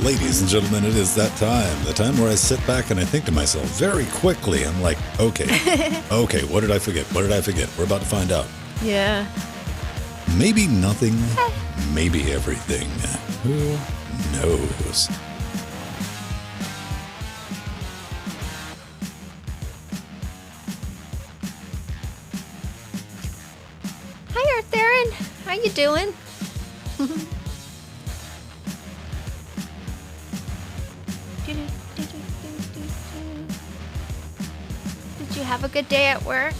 Ladies and gentlemen, it is that time. The time where I sit back and I think to myself very quickly. I'm like, okay, what did I forget? What did I forget? We're about to find out. Yeah. Maybe nothing, maybe everything. Who knows? Hi, Earth Aaron. How you doing? Did you have a good day at work?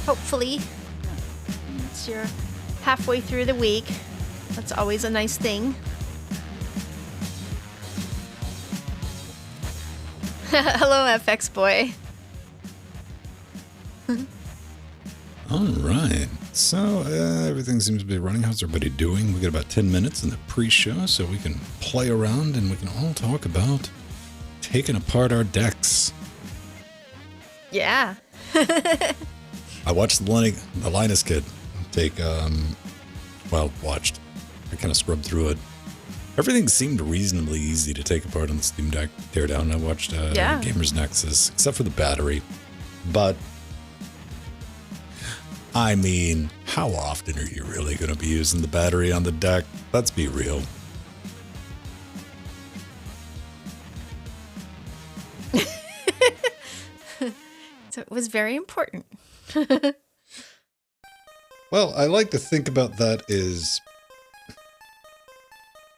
Hopefully. It's your halfway through the week. That's always a nice thing. Hello, FX boy. All right. So everything seems to be running. How's everybody doing? We got about 10 minutes in the pre-show, so we can play around and we can all talk about taking apart our decks. Yeah. I watched the Linus kid take, watched. I kind of scrubbed through it. Everything seemed reasonably easy to take apart on the Steam Deck teardown. I watched Gamer's Nexus, except for the battery. But, I mean, how often are you really going to be using the battery on the deck? Let's be real. So it was very important. Well, I like to think about that as,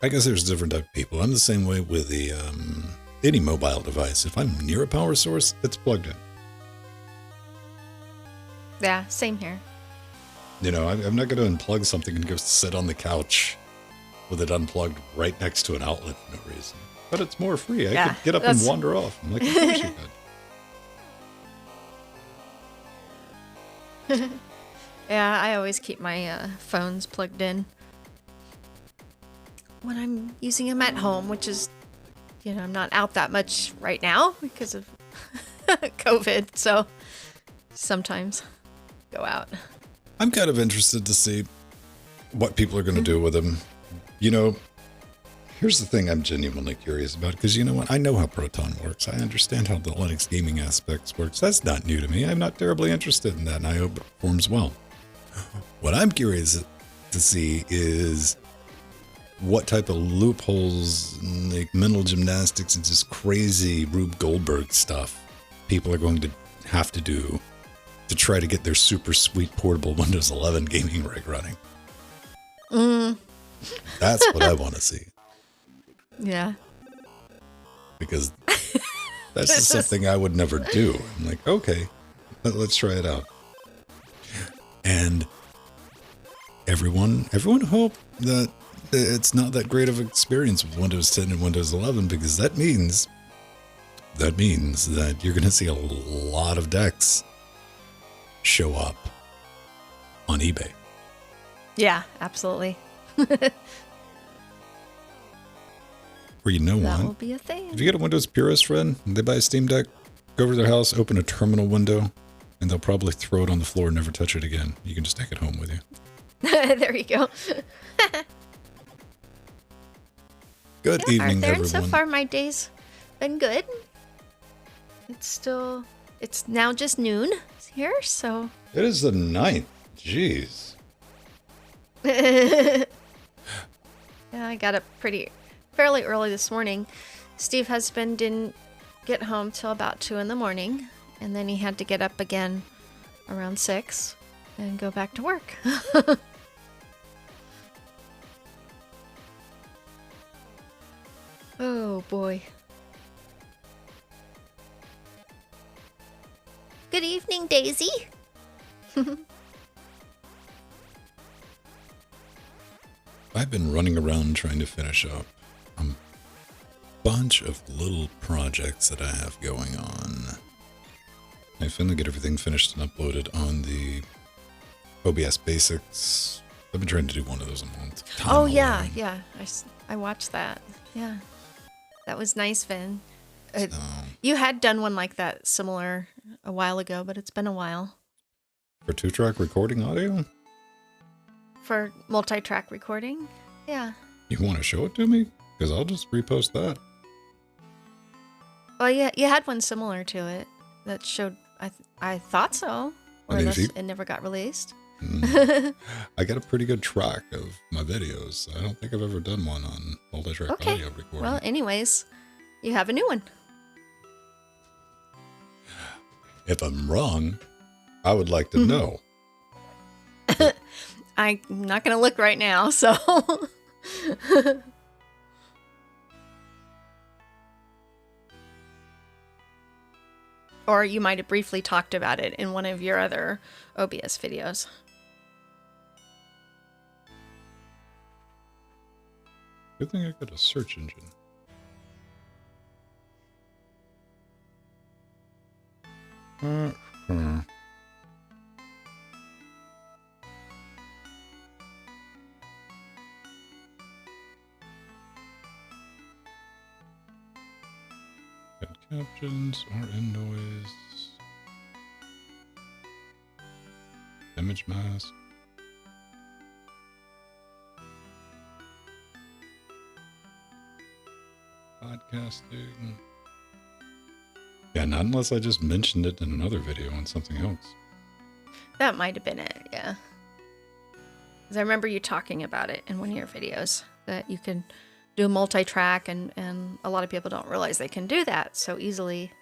I guess there's different type of people. I'm the same way with the any mobile device. If I'm near a power source, it's plugged in. Yeah, same here. You know, I'm not going to unplug something and go sit on the couch with it unplugged right next to an outlet for no reason. But it's more free. I could get up and wander off. I'm like, of course you could. Yeah, I always keep my phones plugged in when I'm using them at home, which is, I'm not out that much right now because of COVID. So sometimes go out. I'm kind of interested to see what people are going to do with them. You know, here's the thing I'm genuinely curious about, because you know what? I know how Proton works. I understand how the Linux gaming aspects works. That's not new to me. I'm not terribly interested in that, and I hope it performs well. What I'm curious to see is what type of loopholes, like mental gymnastics and just crazy Rube Goldberg stuff people are going to have to do to try to get their super sweet portable Windows 11 gaming rig running. That's what I want to see. Yeah. Because that's just something I would never do. I'm like, okay, let's try it out. And everyone hope that it's not that great of an experience with Windows 10 and Windows 11, because that means that you're going to see a lot of decks show up on eBay. Yeah, absolutely. Or you know what? That will be a thing. If you get a Windows purist friend, and they buy a Steam Deck, go over to their house, open a terminal window, and they'll probably throw it on the floor and never touch it again. You can just take it home with you. There you go. Good evening, everyone. So far, my day's been good. It's now just noon here, so. It is the 9th. Jeez. Yeah, I got up fairly early this morning. Steve's husband didn't get home till about 2 a.m, and then he had to get up again around 6 and go back to work. Oh boy. Good evening, Daisy. I've been running around trying to finish up a bunch of little projects that I have going on. I finally get everything finished and uploaded on the OBS Basics. I've been trying to do one of those a month. Oh, yeah. I watched that. Yeah. That was nice, Vin. You had done one like that, similar, a while ago, but it's been a while. For 2-track recording audio? For multi-track recording? Yeah. You want to show it to me? Because I'll just repost that. Well, yeah, you had one similar to it that showed. I thought so, or I mean, unless it never got released. I got a pretty good track of my videos. I don't think I've ever done one on multi-track audio recording. Well, anyways, you have a new one. If I'm wrong, I would like to know. I'm not going to look right now, so. Or you might have briefly talked about it in one of your other OBS videos. Good thing I got a search engine. Got captions or in noise. Image mask. Podcasting. Yeah, not unless I just mentioned it in another video on something else. That might have been it, yeah. Because I remember you talking about it in one of your videos, that you can do multi-track, and a lot of people don't realize they can do that so easily.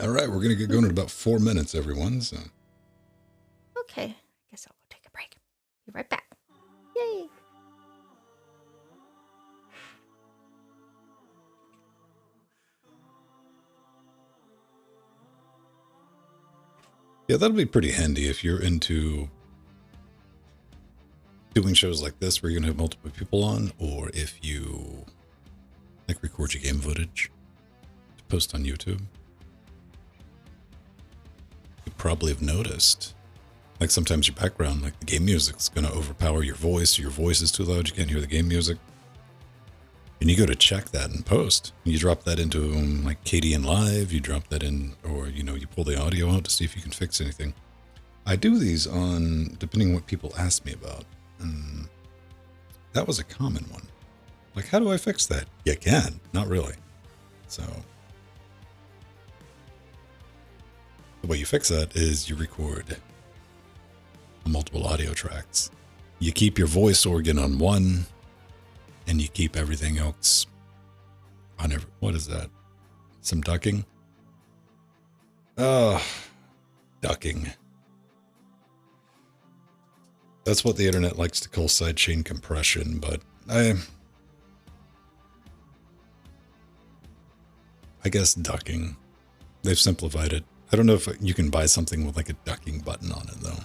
All right, we're going to get going in about 4 minutes, everyone. So. Okay, I guess I'll go take a break. Be right back. Yay! Yeah, that'll be pretty handy if you're into doing shows like this where you're going to have multiple people on, or if you like record your game footage to post on YouTube. You probably have noticed, like sometimes your background, like the game music's going to overpower your voice, or your voice is too loud, you can't hear the game music. And you go to check that in post. You drop that into like KDN Live, you drop that in, or you pull the audio out to see if you can fix anything. I do these on, depending on what people ask me about. And that was a common one. Like, how do I fix that? You can, not really. So the way you fix that is you record multiple audio tracks. You keep your voice organ on one, and you keep everything else on every. What is that? Some ducking? Ducking. That's what the internet likes to call sidechain compression, but I guess ducking. They've simplified it. I don't know if you can buy something with like a ducking button on it, though.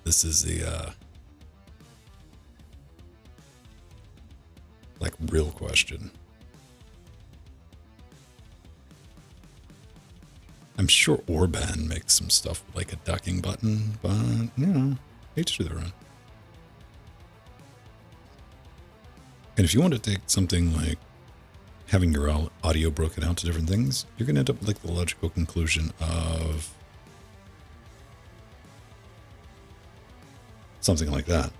This is the like real question. I'm sure Orban makes some stuff with like a ducking button, but each to their own. And if you want to take something like having your audio broken out to different things, you're going to end up with like the logical conclusion of something like that.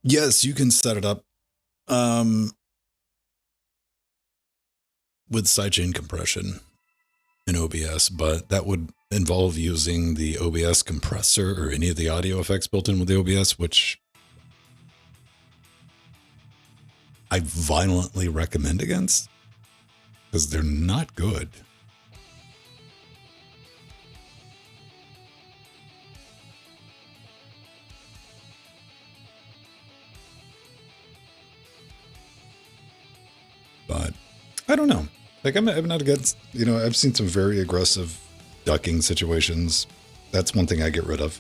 Yes, you can set it up with sidechain compression in OBS, but that would involve using the OBS compressor or any of the audio effects built in with the OBS, which I violently recommend against because they're not good. But I don't know. Like I'm not against, I've seen some very aggressive ducking situations. That's one thing I get rid of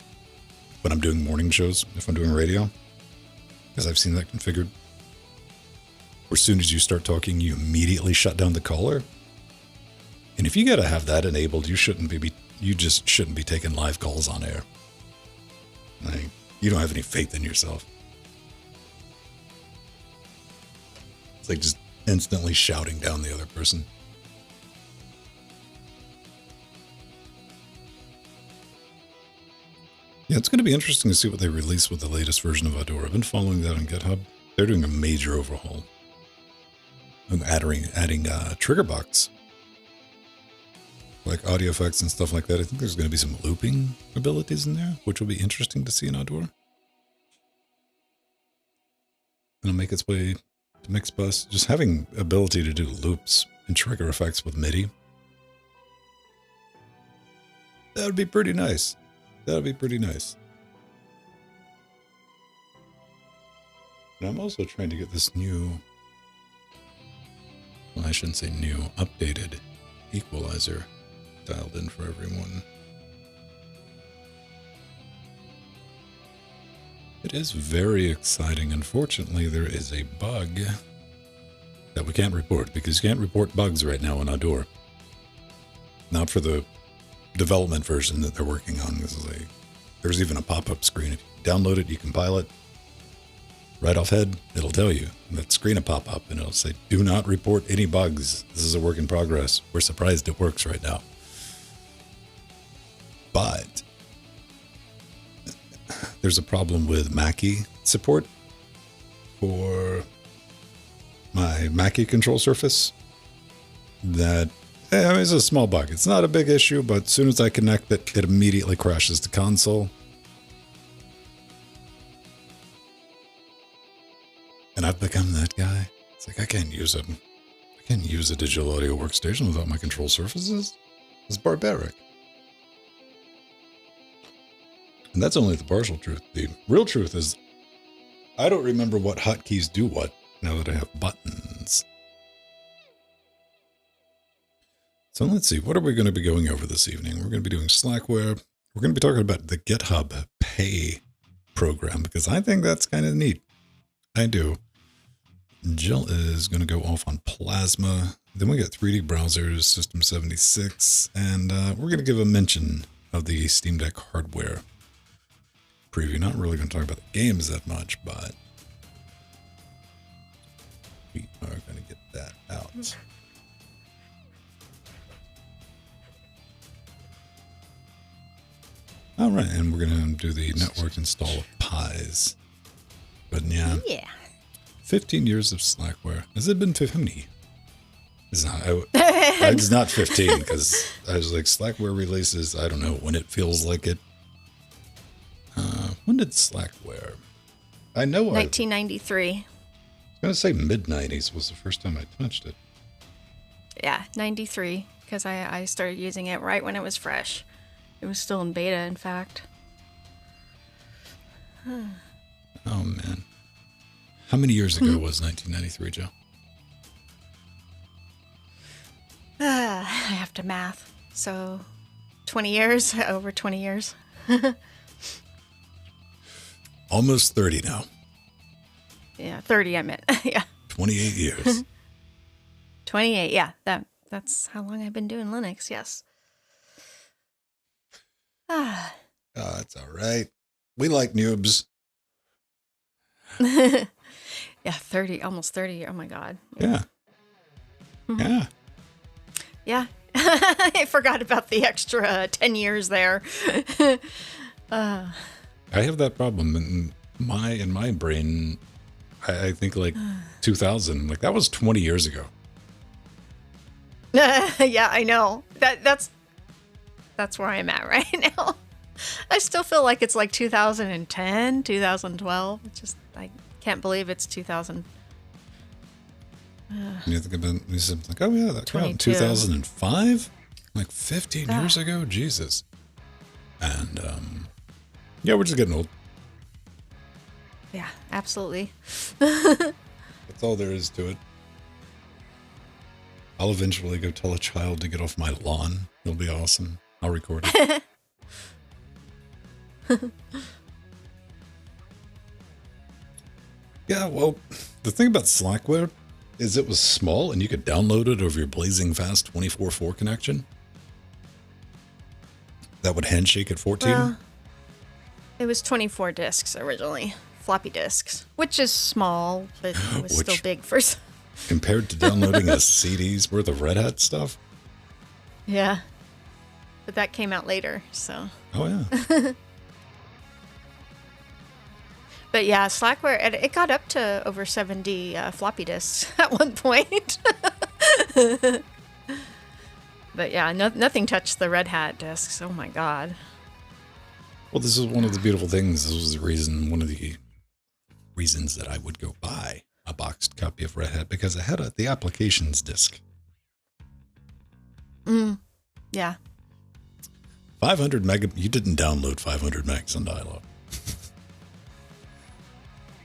when I'm doing morning shows, if I'm doing radio, because I've seen that configured. Where as soon as you start talking, you immediately shut down the caller. And if you got to have that enabled, you just shouldn't be taking live calls on air. Like, You don't have any faith in yourself. It's like just instantly shouting down the other person. Yeah, it's going to be interesting to see what they release with the latest version of Adore. I've been following that on GitHub. They're doing a major overhaul. And adding trigger box. Like audio effects and stuff like that. I think there's going to be some looping abilities in there, which will be interesting to see in Adore. It'll make its way to Mixbus. Just having ability to do loops and trigger effects with MIDI. That would be pretty nice. That would be pretty nice. And I'm also trying to get this new, well, I shouldn't say new, updated equalizer dialed in for everyone. It is very exciting. Unfortunately, there is a bug that we can't report because you can't report bugs right now in Adore. Not for the development version that they're working on. There's even a pop-up screen. If you download it, you compile it. Right off head, it'll tell you. That screen will pop up and it'll say, do not report any bugs. This is a work in progress. We're surprised it works right now. But there's a problem with Mackie support for my Mackie control surface. That it's a small bug. It's not a big issue, but as soon as I connect it, it immediately crashes the console. And I've become that guy. It's like I can't use a digital audio workstation without my control surfaces. It's barbaric. And that's only the partial truth. The real truth is I don't remember what hotkeys do what now that I have buttons. So let's see, what are we going to be going over this evening? We're going to be doing Slackware. We're going to be talking about the GitHub Pay program because I think that's kind of neat. I do. Jill is going to go off on Plasma. Then we got 3D browsers, System 76, and we're going to give a mention of the Steam Deck hardware preview. Not really going to talk about the games that much, but we are going to get that out. All right, and we're going to do the network install of Pies. But yeah. 15 years of Slackware. Has it been 50? It's not 15 because I was like, Slackware releases, I don't know when it feels like it. When did Slackware? I know 1993. I was going to say mid-90s was the first time I touched it. Yeah, 93, because I started using it right when it was fresh. It was still in beta, in fact. Oh, man. How many years ago was 1993, Joe? I have to math. So 20 years, over 20 years. Almost 30 now. Yeah, 30 I meant. Yeah. 28 years. 28, yeah. That's how long I've been doing Linux, yes. Oh, it's all right. We like noobs. Yeah, 30, almost 30. Oh my God. Yeah. Yeah. Yeah. I forgot about the extra 10 years there. I have that problem in my brain. I think like 2000, like that was 20 years ago. Yeah, I know. That's where I'm at right now. I still feel like it's like 2010, 2012. It's just, I can't believe it's 2000. You think about these like, oh yeah, that came out in 2005? Like 15 years ago? Jesus. And yeah, we're just getting old. Yeah, absolutely. That's all there is to it. I'll eventually go tell a child to get off my lawn. It'll be awesome. I'll record it. Yeah, well, the thing about Slackware is it was small and you could download it over your blazing fast 24/4 connection. That would handshake at 14. It was 24 discs originally, floppy disks, which is small, but it was still big for. Compared to downloading a CD's worth of Red Hat stuff? Yeah. But that came out later, so. Oh, yeah. But yeah, Slackware, it got up to over 70 floppy disks at one point. But yeah, nothing touched the Red Hat disks. Oh my God. Well, this is one of the beautiful things. This was one of the reasons that I would go buy a boxed copy of Red Hat, because it had the applications disk. Yeah. 500 meg. You didn't download 500 megs on dial-up.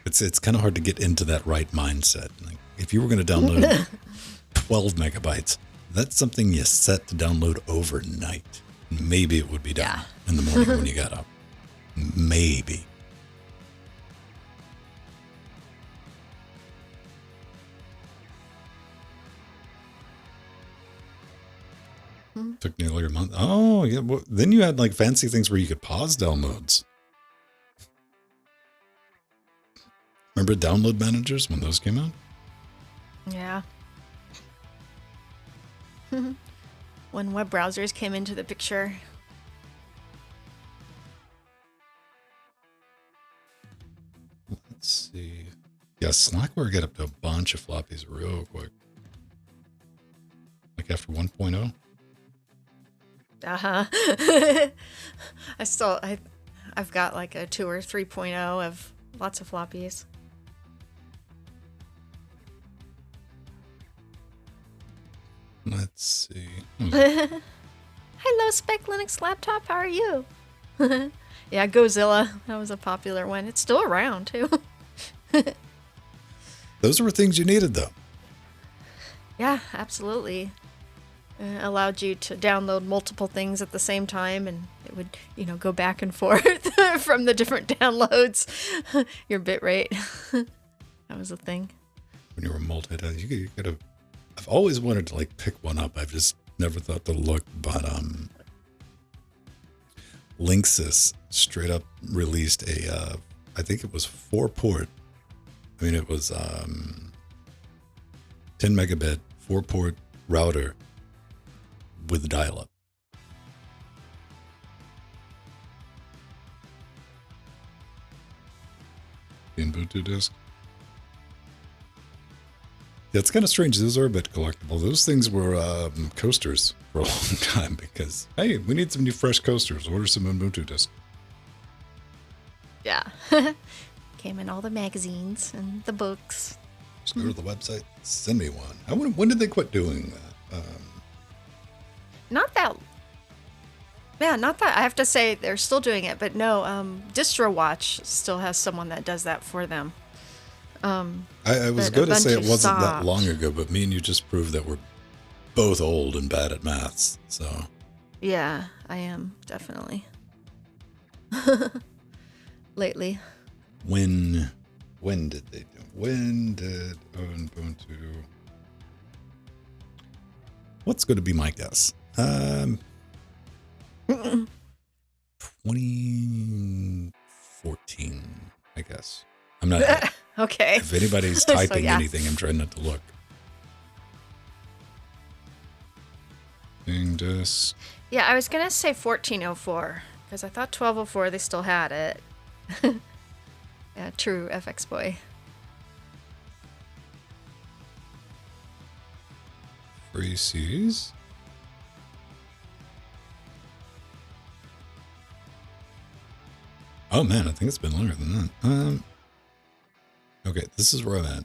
It's kind of hard to get into that right mindset. Like, if you were going to download 12 megabytes, that's something you set to download overnight. Maybe it would be done in the morning when you got up. Maybe. Took nearly a month. Oh, yeah. Well, then you had like fancy things where you could pause downloads. Remember download managers when those came out? Yeah. When web browsers came into the picture. Let's see. Yeah, Slackware got up to a bunch of floppies real quick. Like after 1.0. I've got like a 2 or 3.0 of lots of floppies. Let's see. Hello, Spec Linux Laptop. How are you? Yeah, Gozilla. That was a popular one. It's still around, too. Those were things you needed, though. Yeah, absolutely. Allowed you to download multiple things at the same time, and it would, go back and forth from the different downloads. Your bit rate. That was a thing. When you were multitasking, you could have. I've always wanted to like pick one up. I've just never thought to look, but Linksys straight up released a I think it was 4-port. I mean, it was 10 megabit 4-port router with dial-up. Ubuntu disk. Yeah, it's kind of strange. Those are a bit collectible. Those things were coasters for a long time because, hey, we need some new fresh coasters. Order some Ubuntu disk. Yeah. Came in all the magazines and the books. Just go to the website, send me one. When did they quit doing that? Not that. I have to say they're still doing it, but no, DistroWatch still has someone that does that for them. I was going to say it wasn't that long ago, but me and you just proved that we're both old and bad at maths. So yeah, I am definitely. Lately. When did they do? When did Ubuntu? What's going to be my guess? 2014, I guess. I'm not. Okay. If anybody's typing anything, I'm trying not to look. Disk. Yeah, I was gonna say 1404 because I thought 1204 they still had it. Yeah, true, FX boy. Free C's. Oh man, I think it's been longer than that. Okay, this is where I'm at.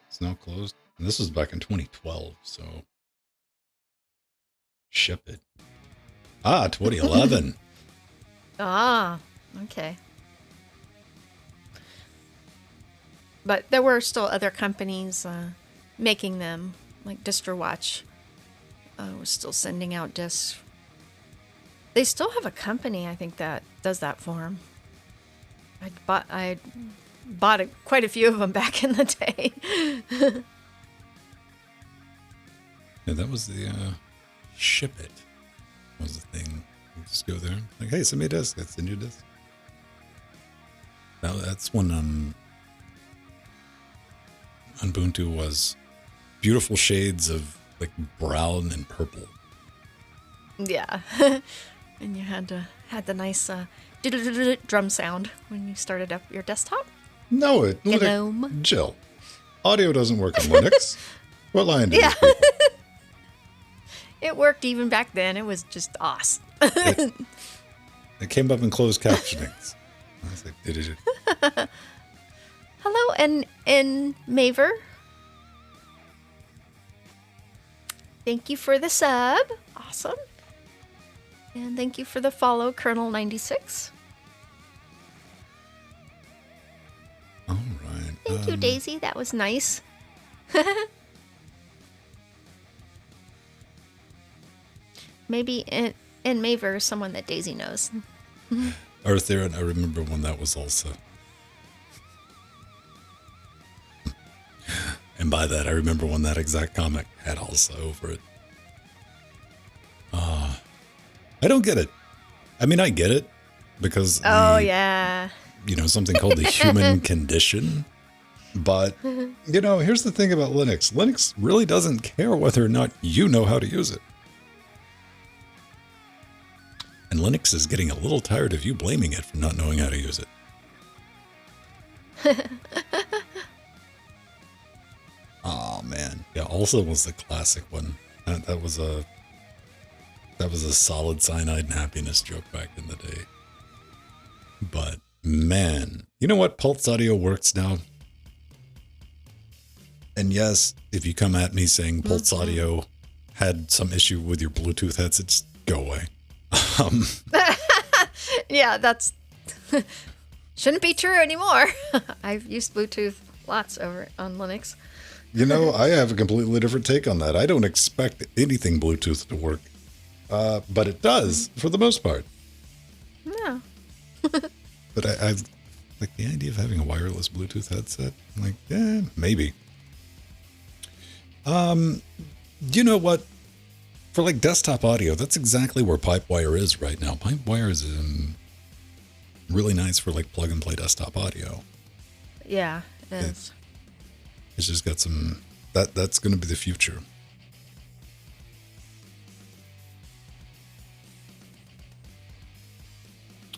It's now closed. And this was back in 2012, so ship it. 2011. Okay. But there were still other companies making them, like DistroWatch was still sending out discs. They still have a company, I think, that does that for them. I bought quite a few of them back in the day. Yeah, that was the Ship It. was the thing. You just go there, like, hey, send me a disc. I send you a disc. Now that's when Ubuntu was beautiful shades of like brown and purple. Yeah. And you had the nice drum sound when you started up your desktop. No, Jill, audio doesn't work on Linux. What line do these people? It worked even back then. It was just awesome. It came up in closed captionings. I was like, Hello, and Maver. Thank you for the sub. Awesome. And thank you for the follow, Colonel96. All right. Thank you, Daisy. That was nice. Maybe in Maver, someone that Daisy knows. Earth Aaron, I remember when that was also. And by that, I remember when that exact comic had also over it. I don't get it. I mean, I get it because Yeah. Something called the human condition. But, here's the thing about Linux. Linux really doesn't care whether or not you know how to use it. And Linux is getting a little tired of you blaming it for not knowing how to use it. Oh, man. Yeah, also was the classic one. That was a solid cyanide and happiness joke back in the day. But, man, you know what? Pulse audio works now. And yes, if you come at me saying Pulse audio had some issue with your Bluetooth headset, just go away. Yeah, that's shouldn't be true anymore. I've used Bluetooth lots over on Linux. I have a completely different take on that. I don't expect anything Bluetooth to work, but it does for the most part. No. But I've like the idea of having a wireless Bluetooth headset. I'm like, yeah, maybe. You know what? For like desktop audio, that's exactly where Pipewire is right now. Pipewire is really nice for like plug and play desktop audio. Yeah, it is. It's just got some, that's going to be the future.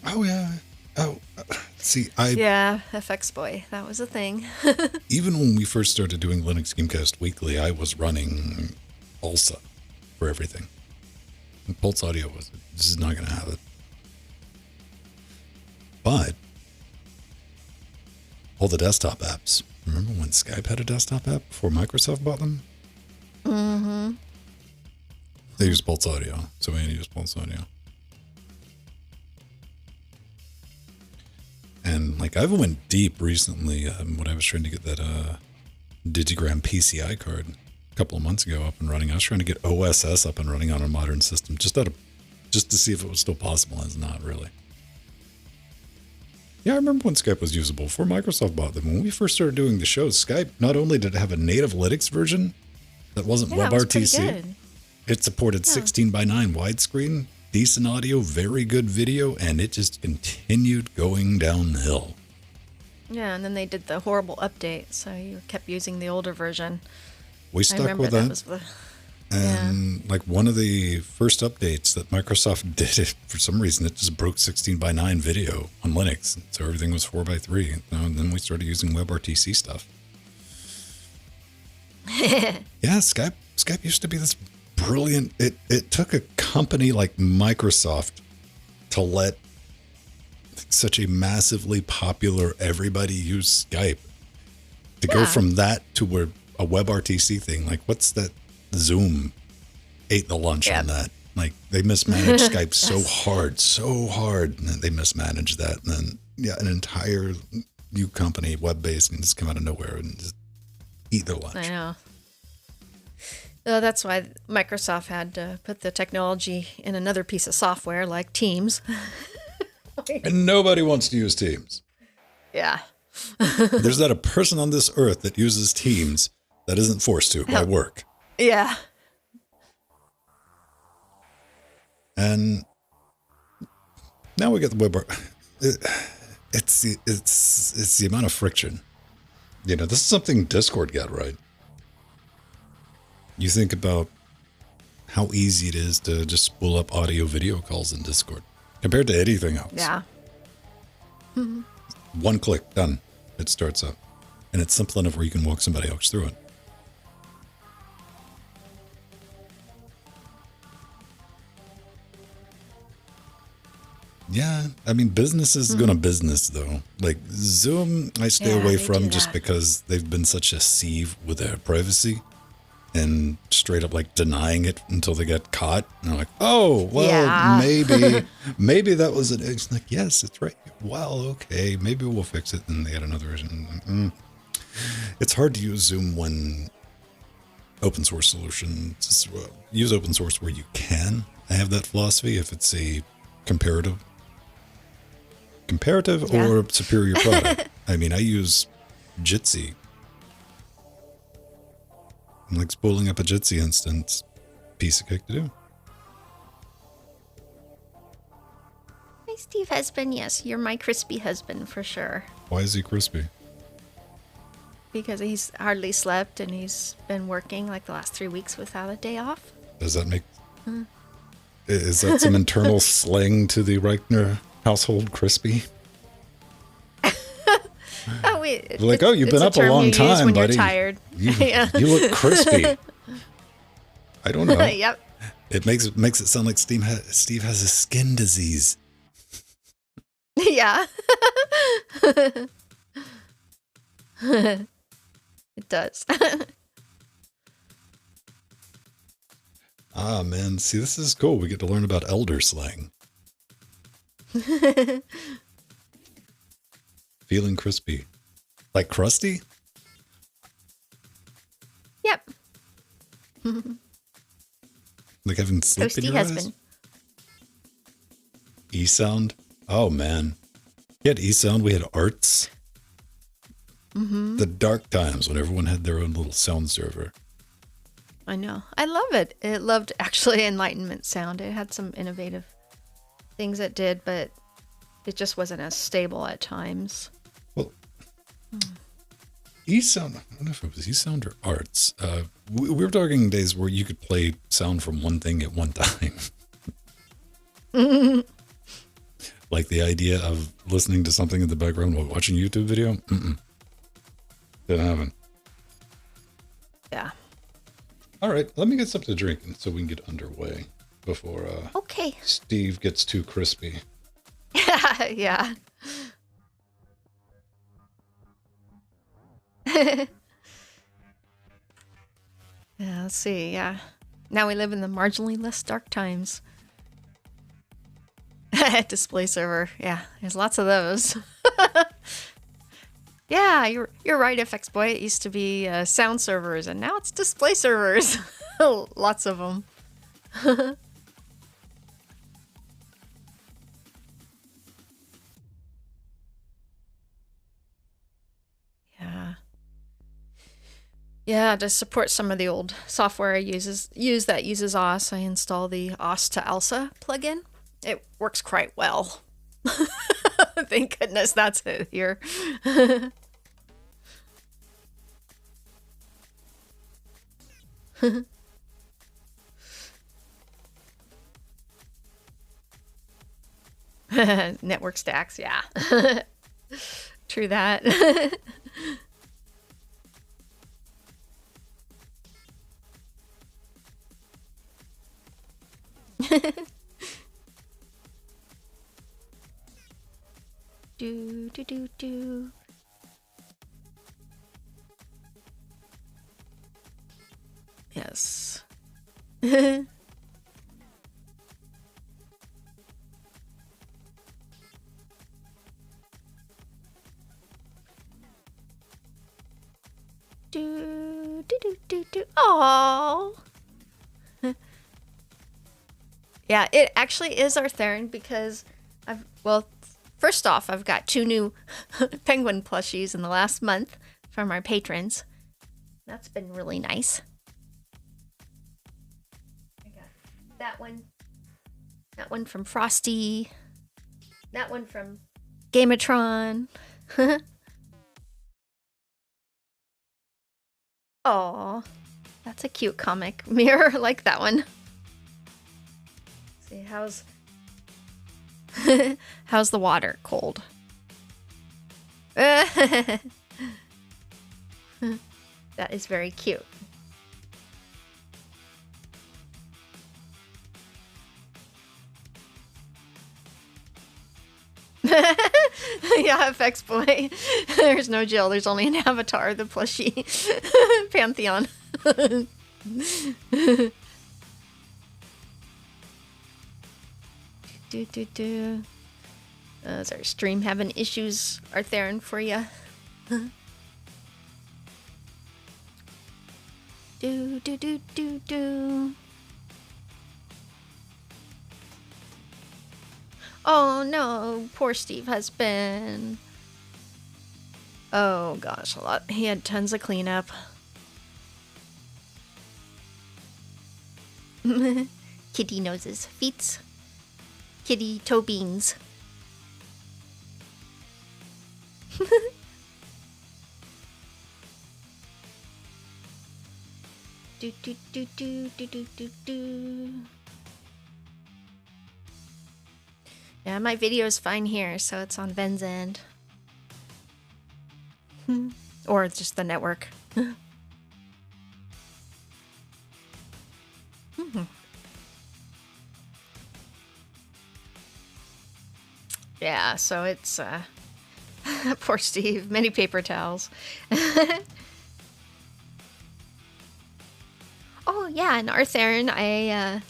Oh, yeah. Oh, see, Yeah, FX Boy. That was a thing. Even when we first started doing Linux Gamecast Weekly, I was running ALSA for everything. And Pulse Audio was, this is not going to have it. But all the desktop apps. Remember when Skype had a desktop app before Microsoft bought them? Mm-hmm. They use Pulse Audio, so we need to use Pulse Audio. And like I've went deep recently when I was trying to get that Digigram PCI card a couple of months ago up and running. I was trying to get OSS up and running on a modern system just to see if it was still possible. And it's not really. Yeah, I remember when Skype was usable before Microsoft bought them. When we first started doing the shows, Skype not only did it have a native Linux version that wasn't WebRTC, it supported 16:9 widescreen, decent audio, very good video, and it just continued going downhill. Yeah, and then they did the horrible update, so you kept using the older version. We stuck with that. And like one of the first updates that Microsoft did, for some reason, it just broke 16:9 video on Linux. So everything was 4:3. And then we started using WebRTC stuff. Yeah, Skype used to be this brilliant. It took a company like Microsoft to let such a massively popular everybody use Skype to go from that to where a WebRTC thing. Like, what's that? Zoom ate the lunch on that. Like they mismanaged Skype so hard, and they mismanaged that. And then an entire new company, web-based, can just come out of nowhere and just eat their lunch. I know. Well, that's why Microsoft had to put the technology in another piece of software like Teams. And nobody wants to use Teams. Yeah. There's not a person on this earth that uses Teams that isn't forced to by work. Yeah. And now we get the web art. It's the amount of friction. You know, this is something Discord got right. You think about how easy it is to just spool up audio video calls in Discord compared to anything else. Yeah. One click, done. It starts up. And it's simple enough where you can walk somebody else through it. Yeah, I mean, business is going to business, though. Like, Zoom, I stay away from just because they've been such a sieve with their privacy and straight up, like, denying it until they get caught. And they're like, oh, well, maybe that was an... It's like, yes, it's right. Well, okay, maybe we'll fix it. And they had another version. It's hard to use Zoom when open source solutions... Use open source where you can. I have that philosophy if it's a comparative or superior product. I mean, I use Jitsi. I'm like spooling up a Jitsi instance. Piece of cake to do. Hi, Steve husband. Yes, you're my crispy husband for sure. Why is he crispy? Because he's hardly slept and he's been working like the last 3 weeks without a day off. Does that make... Is that some internal slang to the Reichner household, crispy? Oh, wait. Like, oh, you've been up a long time, when buddy. You're tired. You look crispy. I don't know. Yep. It makes it sound like Steve has a skin disease. Yeah. It does. Ah, man. See, this is cool. We get to learn about elder slang. Feeling crispy. Like crusty? Yep. Like having sleep Toasty in your husband. eyes? E-sound? Oh, man. We had E-sound. We had arts. The dark times when everyone had their own little sound server. I know. I love it. It loved actually Enlightenment sound. It had some innovative things it did, but it just wasn't as stable at times. Well, E-sound, I don't know if it was E-sound or arts. We were talking days where you could play sound from one thing at one time. Like the idea of listening to something in the background while watching a YouTube video? Didn't happen. Yeah. All right, let me get something to drink so we can get underway before Okay. Steve gets too crispy. Yeah. Yeah, let's see. Yeah. Now we live in the marginally less dark times. Display server. Yeah, there's lots of those. Yeah, you're right, FX Boy. It used to be sound servers, and now it's display servers. Lots of them. Yeah. Yeah, to support some of the old software I use that uses OS, I install the OS to ELSA plugin. It works quite well. Thank goodness that's it here. Network stacks, yeah. True that. Do do do do. Yes. Do do do do do. Oh. Yeah, it actually is our Theron because first off, I've got 2 new penguin plushies in the last month from our patrons. That's been really nice. I got that one That one from Frosty. That one from Gamatron. Aw, that's a cute comic mirror. I like that one. See, how's the water? Cold. That is very cute. Yeah, FX Boy. There's no Jill. There's only an avatar, the plushie. Pantheon. Is our stream having issues, Artharian, for you? Do. Oh no, poor Steve has been. Oh gosh, a lot. He had tons of cleanup. Kitty noses, feet, kitty toe beans. Do. Yeah, my video is fine here, so it's on Ben's end. Or it's just the network. Yeah, so it's poor Steve, many paper towels. Oh yeah, and Artharian, I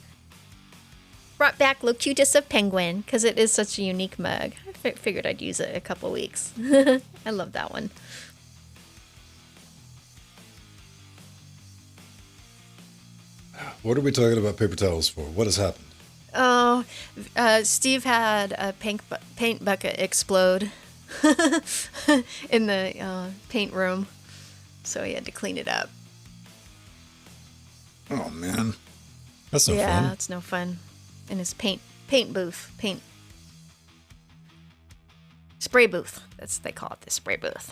brought back Locutus of Penguin because it is such a unique mug. I figured I'd use it a couple weeks. I love that one. What are we talking about paper towels for? What has happened? Oh, Steve had a paint bucket explode in the paint room, so he had to clean it up. Oh man, that's no fun. Yeah, it's no fun. In his paint booth, spray booth. That's what they call it, the spray booth.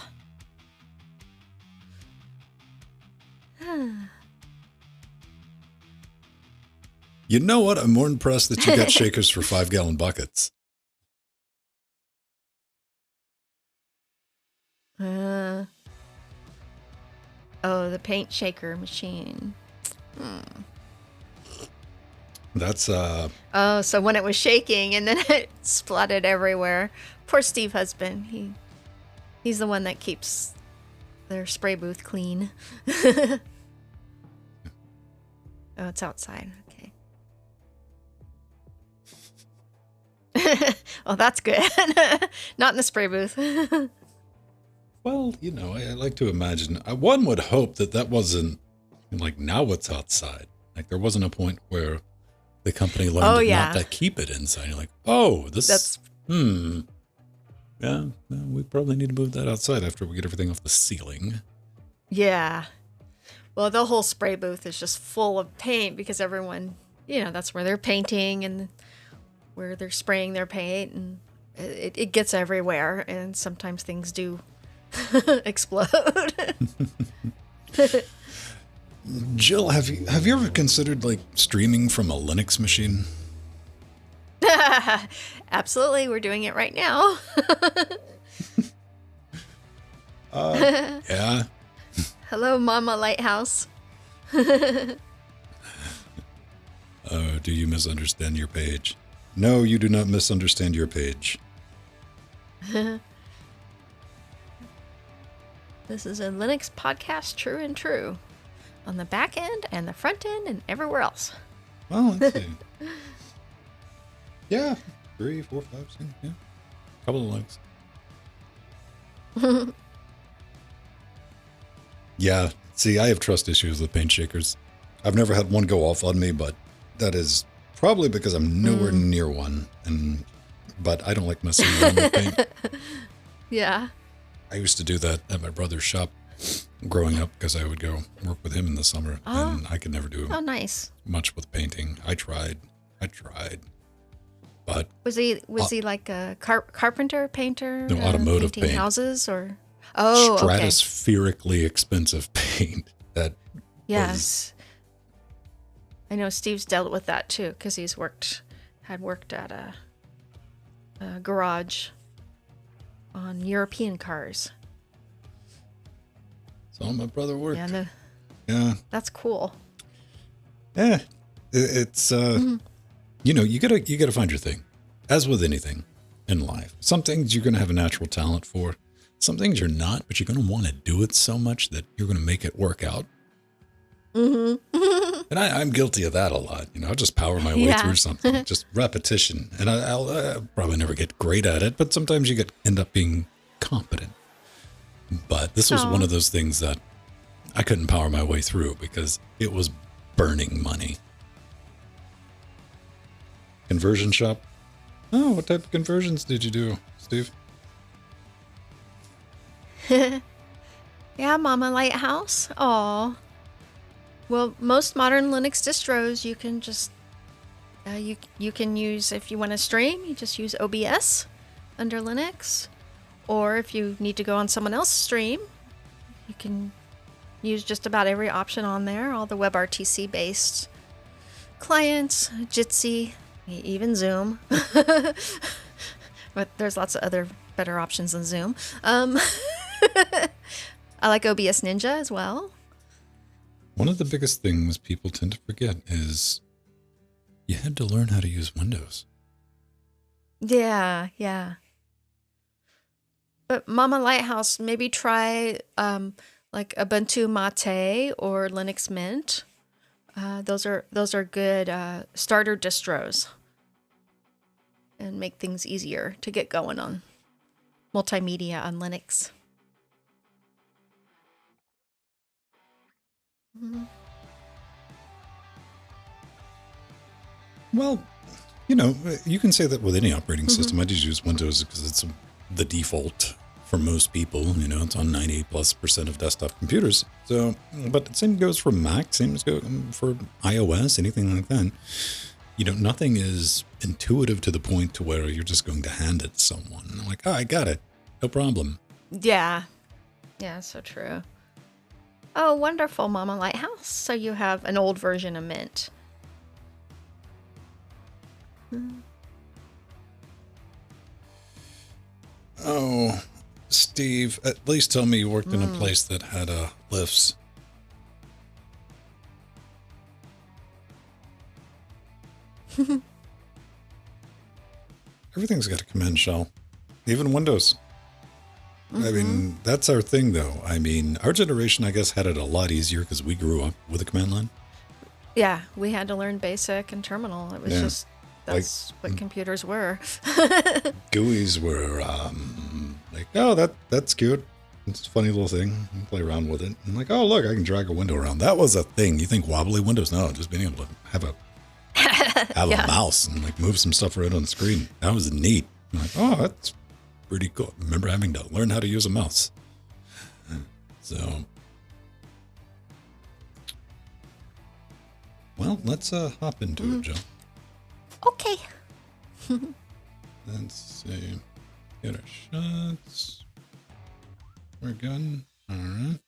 You know what? I'm more impressed that you got shakers for 5-gallon buckets. Oh, the paint shaker machine. That's Oh, so when it was shaking and then it splattered everywhere. Poor Steve husband. He's the one that keeps their spray booth clean. Oh, it's outside. Okay. Well, that's good. Not in the spray booth. well, you know, I like to imagine. One would hope that wasn't like now it's outside. Like there wasn't a point where the company learned not to keep it inside. You're like, oh, that's yeah, we probably need to move that outside after we get everything off the ceiling. Yeah. Well, the whole spray booth is just full of paint because everyone, that's where they're painting and where they're spraying their paint, and it gets everywhere, and sometimes things do explode. Jill, have you ever considered like streaming from a Linux machine? Absolutely, we're doing it right now. Yeah. Hello, Mama Lighthouse. Do you misunderstand your page? No, you do not misunderstand your page. This is a Linux podcast, true and true. On the back end and the front end and everywhere else. Well, let's see. Yeah, 3, 4, 5, 6, yeah. Couple of links. Yeah, see, I have trust issues with paint shakers. I've never had one go off on me, but that is probably because I'm nowhere near one. But I don't like messing around with paint. Yeah. I used to do that at my brother's shop growing up because I would go work with him in the summer, and I could never do nice. much with painting. I tried. But was he like a carpenter, painter, no, automotive painting paint. houses or? Oh, okay. Stratospherically expensive paint that Yes. I know Steve's dealt with that too because he's had worked at a garage on European cars. So my brother worked. Yeah, Yeah. that's cool. Yeah. It's you know, you gotta find your thing. As with anything in life. Some things you're gonna have a natural talent for. Some things you're not, but you're gonna want to do it so much that you're gonna make it work out. Mm-hmm. And I'm guilty of that a lot. You know, I'll just power my way through something, just repetition. And I'll probably never get great at it, but sometimes you end up being competent. But this was one of those things that I couldn't power my way through because it was burning money. Conversion shop. Oh, what type of conversions did you do, Steve? Yeah, Mama Lighthouse. Oh. Well, most modern Linux distros, you can just you can use, if you want to stream, you just use OBS under Linux, or if you need to go on someone else's stream, you can use just about every option on there. All the WebRTC based clients, Jitsi, even Zoom. But there's lots of other better options than Zoom. I like OBS Ninja as well. One of the biggest things people tend to forget is you had to learn how to use Windows. Yeah. But Mama Lighthouse, maybe try like Ubuntu Mate or Linux Mint. Those are good starter distros and make things easier to get going on multimedia on Linux. Mm-hmm. Well, you know, you can say that with any operating system. I just use Windows because it's the default for most people. You know, it's on 90+% of desktop computers. So, but the same goes for Mac, same goes for iOS, anything like that. You know, nothing is intuitive to the point to where you're just going to hand it to someone. Like, oh, I got it. No problem. Yeah, so true. Oh, wonderful, Mama Lighthouse. So you have an old version of Mint. Oh, Steve, at least tell me you worked in a place that had lifts. Everything's got a command shell, even Windows. I mean, that's our thing, though. I mean, our generation, I guess, had it a lot easier because we grew up with a command line. Yeah, we had to learn BASIC and terminal. It was just, that's like, what computers were. GUIs were like, oh, that's cute. It's a funny little thing. You can play around with it. And like, oh, look, I can drag a window around. That was a thing. You think wobbly windows? No, just being able to have a a mouse and like move some stuff right on the screen. That was neat. I'm like, oh, that's pretty cool. Remember having to learn how to use a mouse. So, well, let's hop into it, Joe. Okay. Let's see. Get our shots. We're good. All right.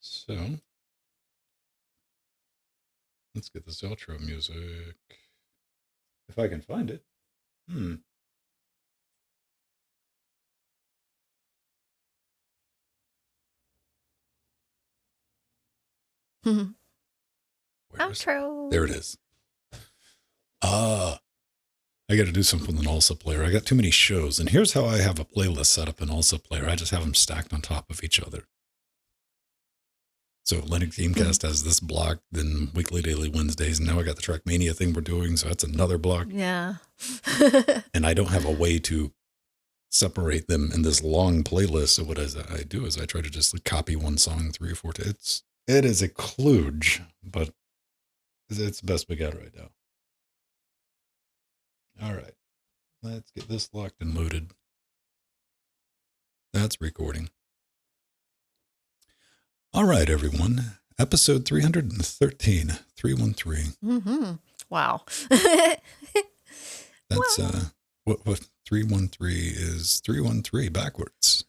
So, let's get this outro music. If I can find it. Outro. There it is. I got to do something with an ALSA player. I got too many shows. And here's how I have a playlist set up in ALSA player. I just have them stacked on top of each other. So Linux Gamecast has this block, then Weekly, Daily, Wednesdays. And now I got the Trackmania thing we're doing. So that's another block. Yeah. And I don't have a way to separate them in this long playlist. So what I do is I try to just copy one song 3 or 4 times. It is a kludge, but it's the best we got right now. All right, let's get this locked and loaded. That's recording. All right, everyone. Episode 313, 313. Wow. That's what 313 is 313 backwards.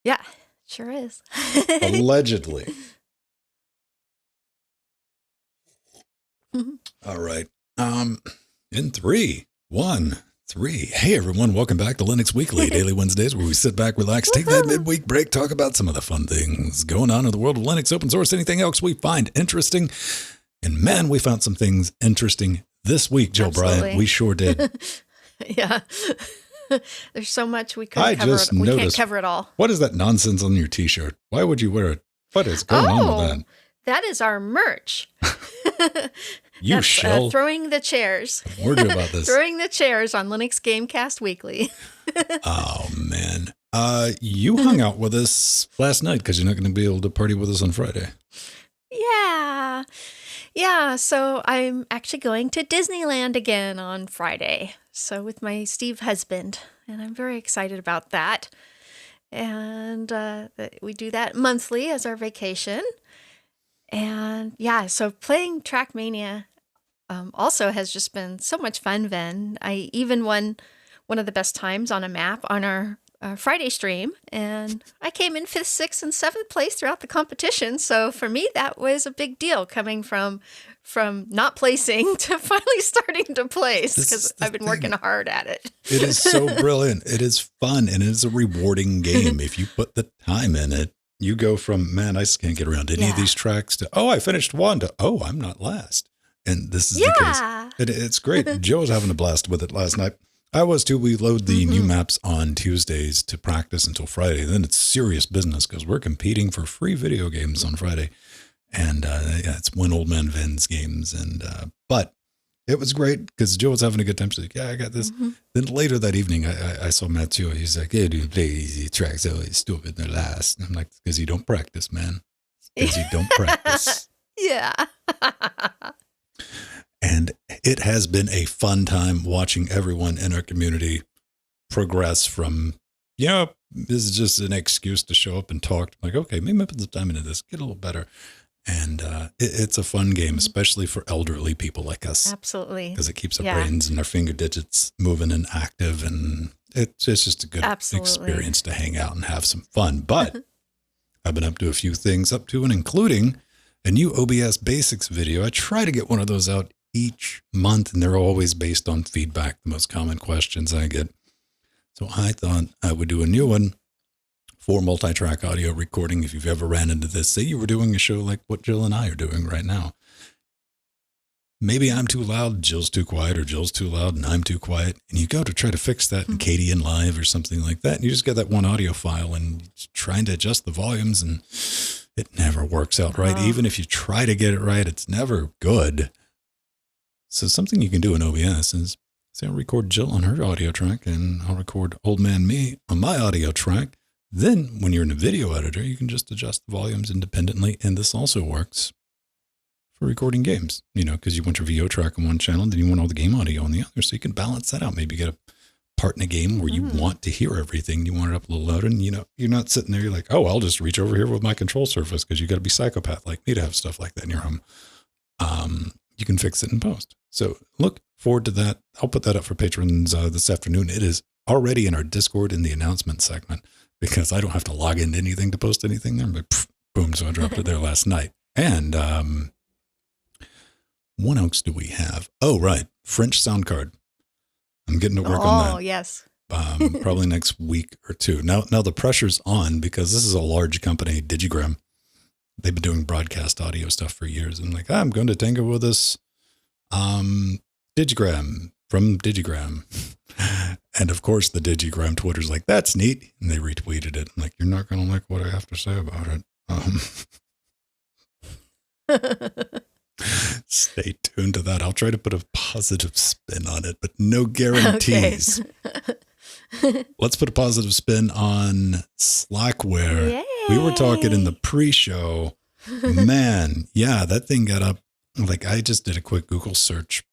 Yeah, sure is. Allegedly. All right. In 3, 1, 3. Hey everyone, welcome back to Linux Weekly, daily Wednesdays where we sit back, relax, take that midweek break, talk about some of the fun things going on in the world of Linux, open source, anything else we find interesting. And man, we found some things interesting this week, Jill Bryant. We sure did. Yeah. There's so much we couldn't cover. We can't cover it all. What is that nonsense on your t-shirt? Why would you wear it? What is going on with that? That is our merch. You shall. Throwing the chairs. We're good about this. Throwing the chairs on Linux Gamecast Weekly. Oh, man. You hung out with us last night because you're not going to be able to party with us on Friday. Yeah. Yeah, so I'm actually going to Disneyland again on Friday. So with my Steve husband, and I'm very excited about that. And we do that monthly as our vacation. And yeah, so playing Trackmania also has just been so much fun, Ven. I even won one of the best times on a map on our Friday stream, and I came in 5th, 6th, and 7th place throughout the competition. So for me, that was a big deal, coming from not placing to finally starting to place, because I've been working hard at it. It is so brilliant. It is fun, and it is a rewarding game. If you put the time in it, you go from, man, I just can't get around any of these tracks, to, oh, I finished one, to, oh, I'm not last. And this is the case. It's great. Joe was having a blast with it last night. I was too. We load the new maps on Tuesdays to practice until Friday. Then it's serious business because we're competing for free video games on Friday. And it's Win Old Man Ven's games. And but it was great because Joe was having a good time. She's like, yeah, I got this. Then later that evening, I saw Matthew. He's like, hey, do you play easy tracks? Oh, it's stupid. They're last. And I'm like, because you don't practice, man. Because you don't practice. Yeah. And it has been a fun time watching everyone in our community progress from, this is just an excuse to show up and talk. I'm like, okay, maybe I put some time into this, get a little better. And it's a fun game, especially for elderly people like us. Absolutely. Because it keeps our brains and our finger digits moving and active. And it's just a good experience to hang out and have some fun. But I've been up to a few things, and including a new OBS Basics video. I try to get one of those out each month, and they're always based on feedback, the most common questions I get. So I thought I would do a new one for multi-track audio recording. If you've ever ran into this, say you were doing a show like what Jill and I are doing right now. Maybe I'm too loud, Jill's too quiet, or Jill's too loud and I'm too quiet. And you go to try to fix that in KDN Live or something like that. And you just get that one audio file and trying to adjust the volumes, and it never works out right. Even if you try to get it right, it's never good. So something you can do in OBS is, say I'll record Jill on her audio track and I'll record Old Man Me on my audio track. Then when you're in a video editor, you can just adjust the volumes independently. And this also works for recording games, because you want your VO track on one channel, then you want all the game audio on the other. So you can balance that out. Maybe get a part in a game where you want to hear everything. You want it up a little louder, and you're not sitting there. You're like, oh, I'll just reach over here with my control surface, because you got to be psychopath like me to have stuff like that in your home. You can fix it in post. So look forward to that. I'll put that up for patrons this afternoon. It is already in our Discord in the announcement segment, because I don't have to log into anything to post anything there. But boom, so I dropped it there last night. And what else do we have? Oh, right. French sound card. I'm getting to work on that. Oh, yes. Probably next week or two. Now the pressure's on, because this is a large company, Digigram. They've been doing broadcast audio stuff for years. I'm like, I'm going to tango with this Digigram from Digigram. And of course, the Digigram Twitter's like, that's neat. And they retweeted it. I'm like, you're not going to like what I have to say about it. Stay tuned to that. I'll try to put a positive spin on it, but no guarantees. Okay. Let's put a positive spin on Slackware. Yay. We were talking in the pre-show. Man, yeah, that thing got up. Like, I just did a quick Google search,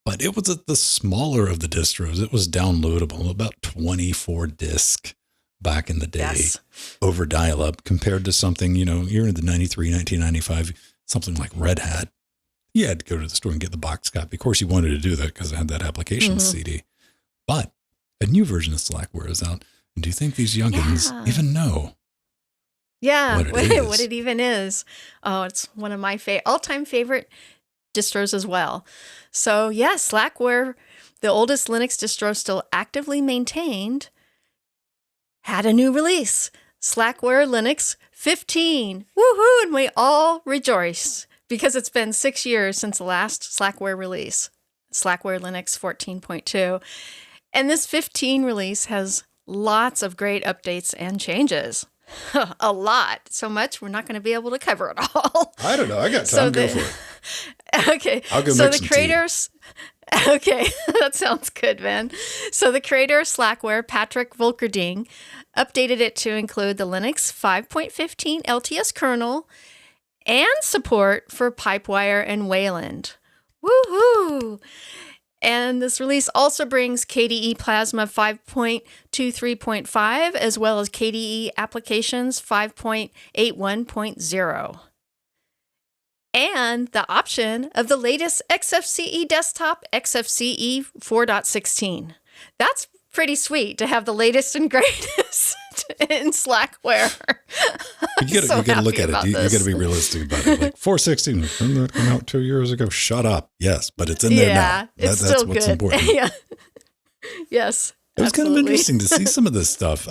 but it was at the smaller of the distros. It was downloadable, about 24 disc back in the day over dial-up, compared to something, you're in the 93, 1995, something like Red Hat. You had to go to the store and get the box copy. Of course, you wanted to do that because it had that application CD. But a new version of Slackware is out. And do you think these youngins even know? Yeah, what it even is. Oh, it's one of my all-time favorite distros as well. So, Slackware, the oldest Linux distro still actively maintained, had a new release. Slackware Linux 15. Woohoo! And we all rejoice because it's been 6 years since the last Slackware release, Slackware Linux 14.2. And this 15 release has lots of great updates and changes. A lot. So much, we're not going to be able to cover it all. I don't know. I got time. Go for it. Okay. I'll go so make the creators. Okay, that sounds good, man. So the creator of Slackware, Patrick Volkerding, updated it to include the Linux 5.15 LTS kernel and support for Pipewire and Wayland. Woohoo! And this release also brings KDE Plasma 5.23.5 as well as KDE Applications 5.81.0. And the option of the latest XFCE desktop, XFCE 4.16. That's pretty sweet to have the latest and greatest in Slackware. You got to look at it. You got to be realistic about it. Like 416, didn't that come out 2 years ago? Shut up. Yes, but it's in there now. It's that's still what's good. important. Yeah. Yes. It was absolutely. kind of interesting to see some of this stuff.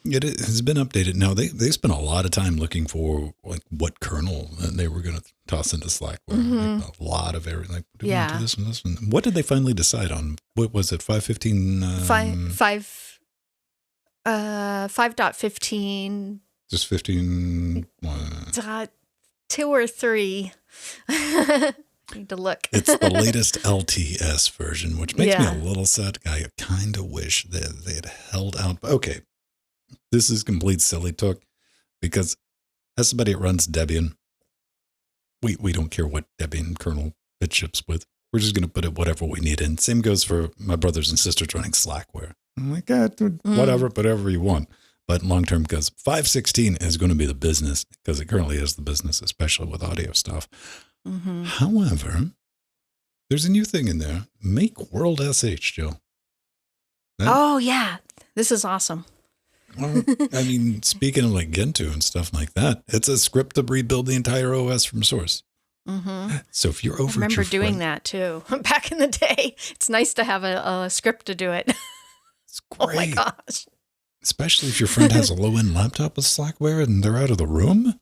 It has been updated now. They spent a lot of time looking for like what kernel they were going to toss into Slackware. Like, a lot of everything. Like, do this and this one. What did they finally decide on? What was it? 5.15. 5.15. Just 15. 2 or 3. Need to look. It's the latest LTS version, which makes me a little sad. I kind of wish that they had held out. Okay, this is complete silly talk because as somebody that runs Debian, we don't care what Debian kernel it ships with. We're just going to put it whatever we need in. Same goes for my brothers and sisters running Slackware. I'm like, whatever you want. But long term, because 5.16 is going to be the business, because it currently is the business, especially with audio stuff. However, there's a new thing in there. Make World SH, Joe. This is awesome. Well, I mean, speaking of like Gentoo and stuff like that, it's a script to rebuild the entire OS from source. So if you're over, I remember doing that too back in the day. It's nice to have a script to do it. It's great. Oh my gosh! Especially if your friend has a low-end laptop with Slackware and they're out of the room.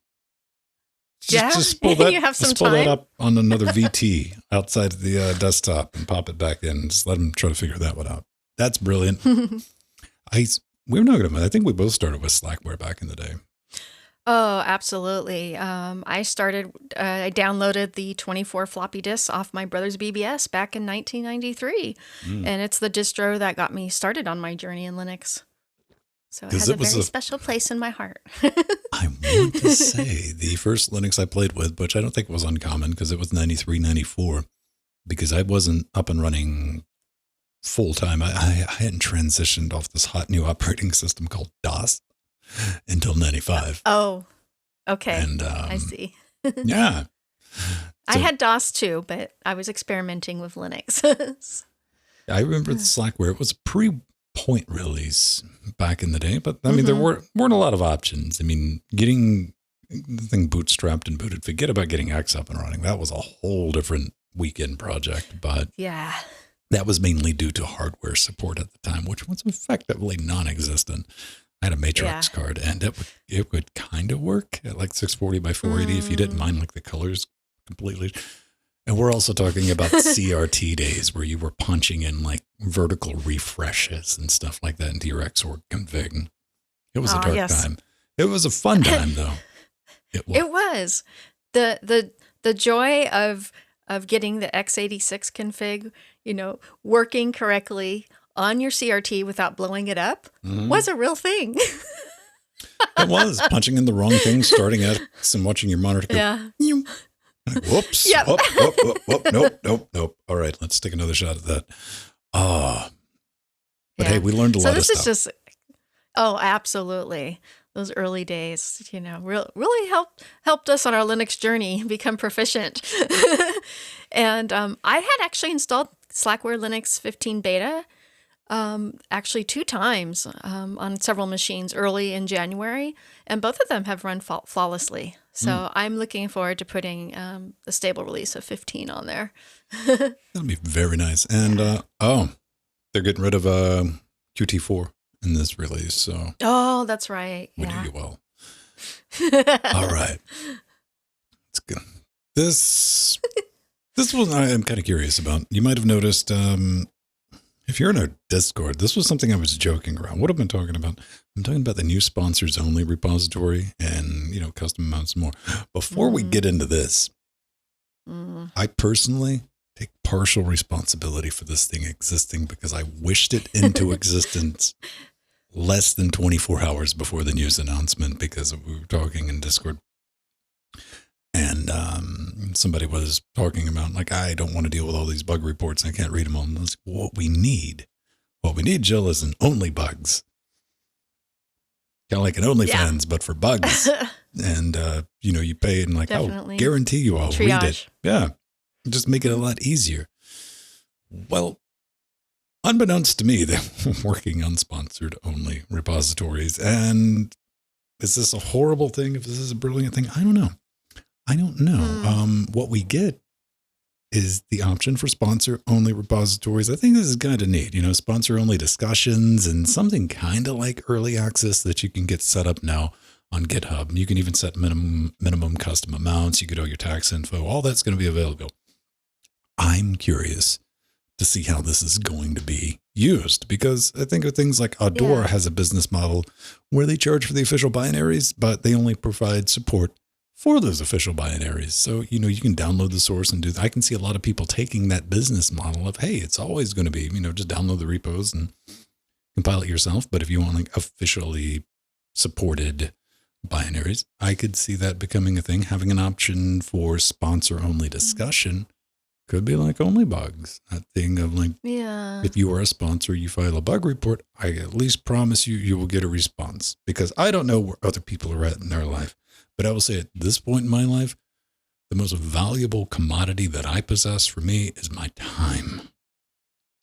Just pull that, you have some pull that time. up on another VT outside the desktop and pop it back in. Just let them try to figure that one out. That's brilliant. I think we both started with Slackware back in the day. Oh, absolutely. I downloaded the 24 floppy disks off my brother's BBS back in 1993. And it's the distro that got me started on my journey in Linux. So it has a very special place in my heart. I want to say the first Linux I played with, which I don't think was uncommon because it was 93, 94, because I wasn't up and running full time. I hadn't transitioned off this hot new operating system called DOS until 95. Oh, okay. And I see. Yeah. I had DOS too, but I was experimenting with Linux. I remember the Slackware. It was pre-point release back in the day, but I mean, there weren't a lot of options. I mean, getting the thing bootstrapped and booted, forget about getting X up and running. That was a whole different weekend project, but yeah, that was mainly due to hardware support at the time, which was effectively non-existent. I had a Matrix card, and it would kind of work at like 640 by 480 if you didn't mind like the colors completely. And we're also talking about CRT days where you were punching in like vertical refreshes and stuff like that into your Xorg config. It was a dark time. It was a fun time though. It was. The joy of getting the x86 config, working correctly on your CRT without blowing it up was a real thing. It was punching in the wrong thing, starting at and watching your monitor go, whoops, Yep. Nope. All right, let's take another shot at that. But hey, we learned a lot of stuff. So this is just, absolutely. those early days, really helped us on our Linux journey become proficient. And I had actually installed Slackware Linux 15 beta actually 2 times on several machines early in January, and both of them have run flawlessly. So I'm looking forward to putting a stable release of 15 on there. That'll be very nice. And they're getting rid of Qt4 in this release. So that's right. We Yeah. do you well. All right. It's good. This one I'm kind of curious about. You might have noticed, if you're in our Discord, this was something I was joking around. What have I been talking about? I'm talking about the new sponsors only repository and, custom amounts more. Before we get into this, I personally take partial responsibility for this thing existing because I wished it into existence less than 24 hours before the news announcement, because we were talking in Discord. And somebody was talking about, like, I don't want to deal with all these bug reports. I can't read them all. And I was like, what we need, Jill, is an only bugs. Kind of like an OnlyFans, but for bugs. And, you pay and Definitely. I'll guarantee you I'll Triage. read it. Yeah. Just make it a lot easier. Well, unbeknownst to me, they're working on sponsored only repositories. And is this a horrible thing? If this is a brilliant thing? I don't know. What we get is the option for sponsor only repositories. I think this is kind of neat, sponsor only discussions and something kind of like early access that you can get set up now on GitHub. You can even set minimum custom amounts. You get all your tax info. All that's going to be available. I'm curious to see how this is going to be used, because I think of things like Adora has a business model where they charge for the official binaries, but they only provide support for those official binaries. So, you can download the source and do that. I can see a lot of people taking that business model of, hey, it's always going to be, just download the repos and compile it yourself. But if you want officially supported binaries, I could see that becoming a thing. Having an option for sponsor only discussion could be like only bugs. That thing of if you are a sponsor, you file a bug report, I at least promise you will get a response, because I don't know where other people are at in their life. But I will say at this point in my life, the most valuable commodity that I possess for me is my time.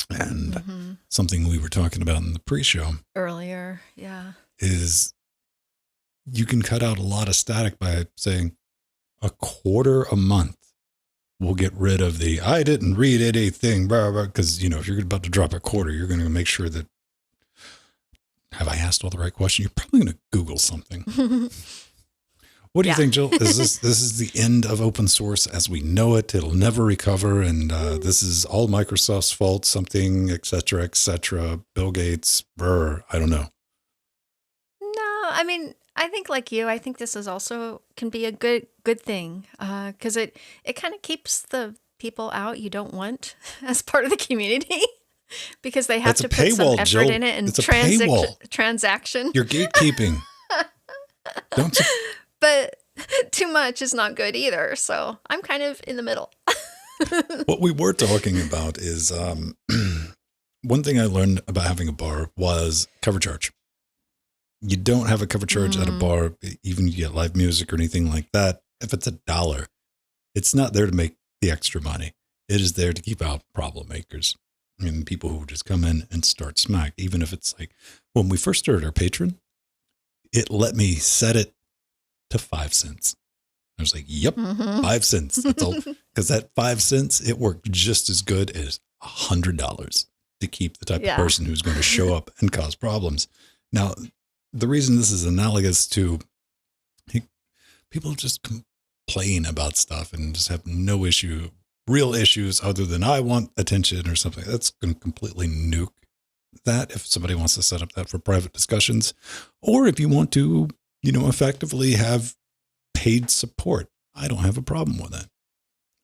And something we were talking about in the pre-show earlier, is you can cut out a lot of static by saying a quarter a month will get rid of the, I didn't read anything, because, if you're about to drop a quarter, you're going to make sure that, have I asked all the right questions? You're probably going to Google something. What do you think, Jill? Is this is the end of open source as we know it? It'll never recover, and this is all Microsoft's fault, something, et cetera, Bill Gates, I don't know. No, I mean, I think like you, I think this is also can be a good thing, because it kind of keeps the people out you don't want as part of the community, because they have to put some effort Jill. in it and it's a paywall. Transaction. You're gatekeeping. Don't you? But too much is not good either. So I'm kind of in the middle. What we were talking about is one thing I learned about having a bar was cover charge. You don't have a cover charge at a bar, even you get live music or anything like that. If it's $1, it's not there to make the extra money. It is there to keep out problem makers. I mean, people who just come in and start smack, even if it's like when we first started our Patreon, it let me set it to 5 cents. I was like, yep, 5 cents. That's all. Because that 5 cents, it worked just as good as $100 to keep the type of person who's going to show up and cause problems. Now, the reason this is analogous to people just complain about stuff and just have no real issues other than I want attention or something. That's going to completely nuke that if somebody wants to set up that for private discussions, or if you want to, effectively have paid support. I don't have a problem with that.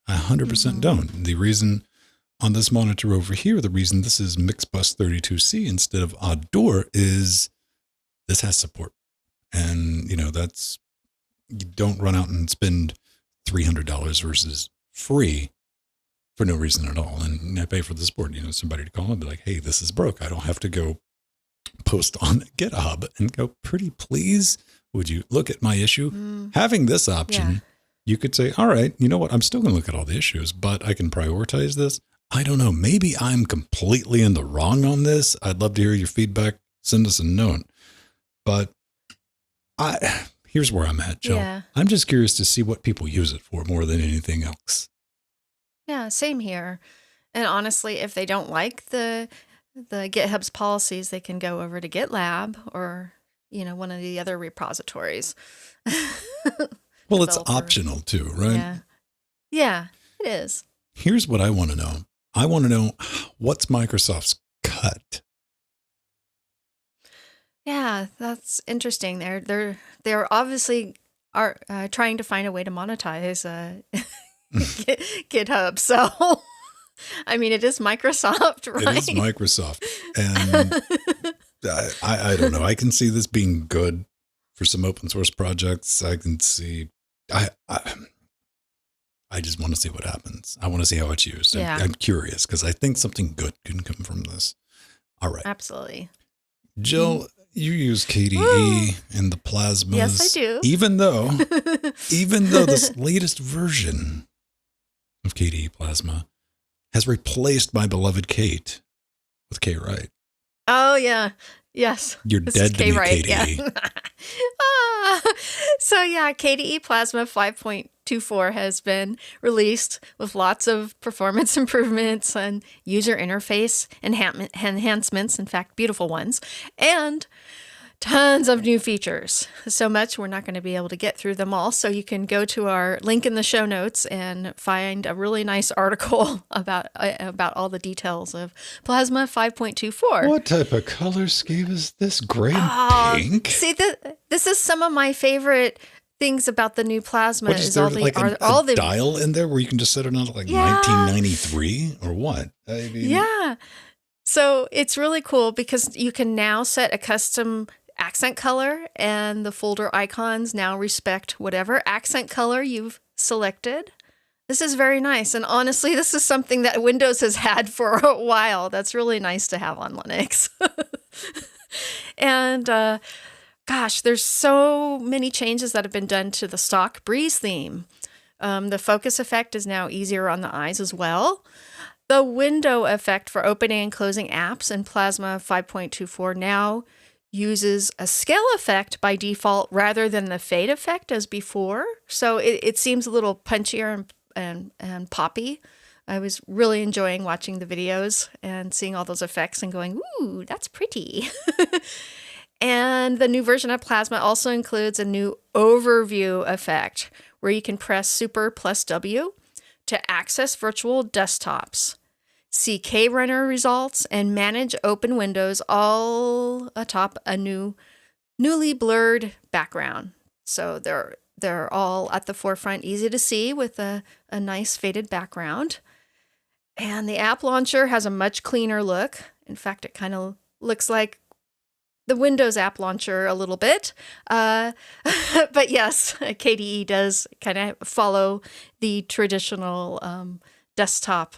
I 100% don't. The reason on this monitor over here, the reason this is Mixbus 32C instead of Adora is this has support. And, that's, you don't run out and spend $300 versus free for no reason at all. And I pay for the support, somebody to call and be like, hey, this is broke. I don't have to go post on GitHub and go, pretty please, would you look at my issue? Having this option, you could say, all right, you know what? I'm still going to look at all the issues, but I can prioritize this. I don't know. Maybe I'm completely in the wrong on this. I'd love to hear your feedback. Send us a note. But here's where I'm at, Jill. Yeah. I'm just curious to see what people use it for more than anything else. Yeah, same here. And honestly, if they don't like the GitHub's policies, they can go over to GitLab or, one of the other repositories. Well, it's optional too, right? Yeah. Yeah, it is. Here's what I want to know. I want to know, what's Microsoft's cut? Yeah, that's interesting. They're obviously are trying to find a way to monetize GitHub. So, I mean, it is Microsoft, right? It is Microsoft, and I don't know. I can see this being good for some open source projects. I can see. I just want to see what happens. I want to see how it's used. Yeah. I'm curious because I think something good can come from this. All right. Absolutely. Jill, you use KDE and the plasmas. Yes, I do. Even though this latest version of KDE Plasma has replaced my beloved Kate with K Write. Oh, yeah. Yes. You're This dead is to me, K-Write, KDE. yeah. So yeah, KDE Plasma 5.24 has been released with lots of performance improvements and user interface enhancements, in fact, beautiful ones, and tons of new features. So much we're not going to be able to get through them all. So you can go to our link in the show notes and find a really nice article about all the details of Plasma 5.24. What type of color scheme is this? Gray and pink? See, this is some of my favorite things about the new Plasma. What is there, like a dial in there where you can just set it on like 1993 or what? I mean, yeah. So it's really cool because you can now set a custom accent color, and the folder icons now respect whatever accent color you've selected. This is very nice. And honestly, this is something that Windows has had for a while. That's really nice to have on Linux. And gosh, there's so many changes that have been done to the stock Breeze theme. The focus effect is now easier on the eyes as well. The window effect for opening and closing apps in Plasma 5.24 now uses a scale effect by default rather than the fade effect as before. So it seems a little punchier and poppy. I was really enjoying watching the videos and seeing all those effects and going, ooh, that's pretty. And the new version of Plasma also includes a new overview effect where you can press Super plus W to access virtual desktops, see KRunner results, and manage open windows all atop a newly blurred background. So they're all at the forefront, easy to see with a nice faded background. And the app launcher has a much cleaner look. In fact, it kind of looks like the Windows app launcher a little bit. But yes, KDE does kind of follow the traditional desktop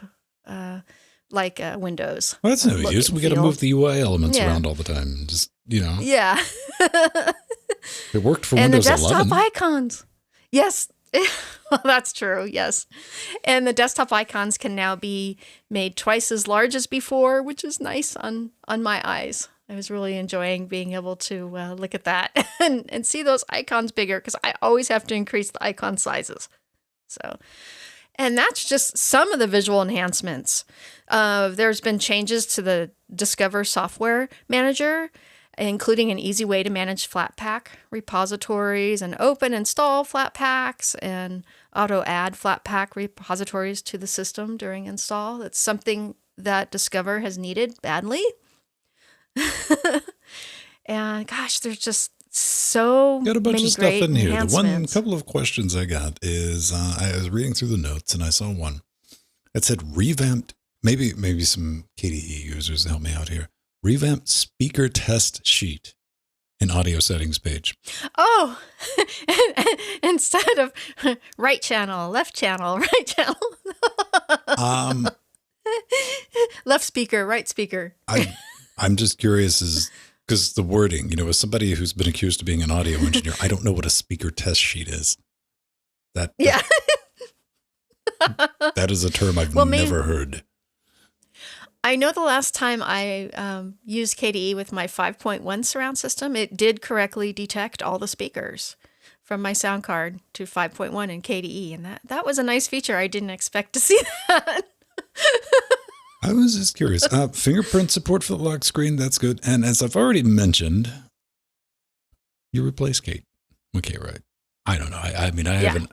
like Windows. Well, that's no use. We got to move the UI elements around all the time. Just, Yeah. It worked for and Windows 11. And the desktop icons. Yes. Well, that's true. Yes. And the desktop icons can now be made twice as large as before, which is nice on my eyes. I was really enjoying being able to look at that and see those icons bigger because I always have to increase the icon sizes. So, and that's just some of the visual enhancements. There's been changes to the Discover software manager, including an easy way to manage Flatpak repositories and open install Flatpaks and auto add Flatpak repositories to the system during install. It's something that Discover has needed badly. And gosh, there's just so got a bunch many of stuff great in here. The couple of questions I got is I was reading through the notes and I saw one that said revamped. Maybe some KDE users help me out here. Revamped speaker test sheet and audio settings page. Oh, instead of right channel, left channel, right channel. Left speaker, right speaker. I'm just curious, because the wording, as somebody who's been accused of being an audio engineer, I don't know what a speaker test sheet is. Yeah. That is a term I've never heard. I know the last time I used KDE with my 5.1 surround system, it did correctly detect all the speakers from my sound card to 5.1 in KDE. And that was a nice feature. I didn't expect to see that. I was just curious. Fingerprint support for the lock screen, that's good. And as I've already mentioned, you replace Kate. Okay, right. I don't know. I mean, I haven't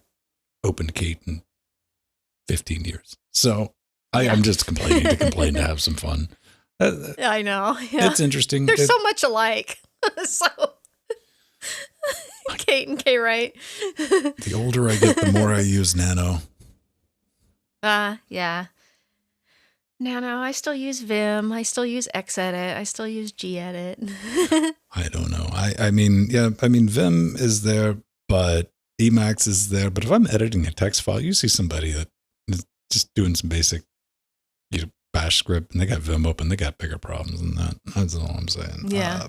opened Kate in 15 years. So I'm just complaining to complain to have some fun. I know. Yeah. It's interesting. They're so much alike. So Kate and K, right? The older I get, the more I use Nano. Yeah. Nano, I still use Vim. I still use Xedit. I still use Gedit. I don't know. I mean, Vim is there, but Emacs is there. But if I'm editing a text file, you see somebody that is just doing some basic bash script and they got Vim open, they got bigger problems than that. That's all I'm saying. Yeah.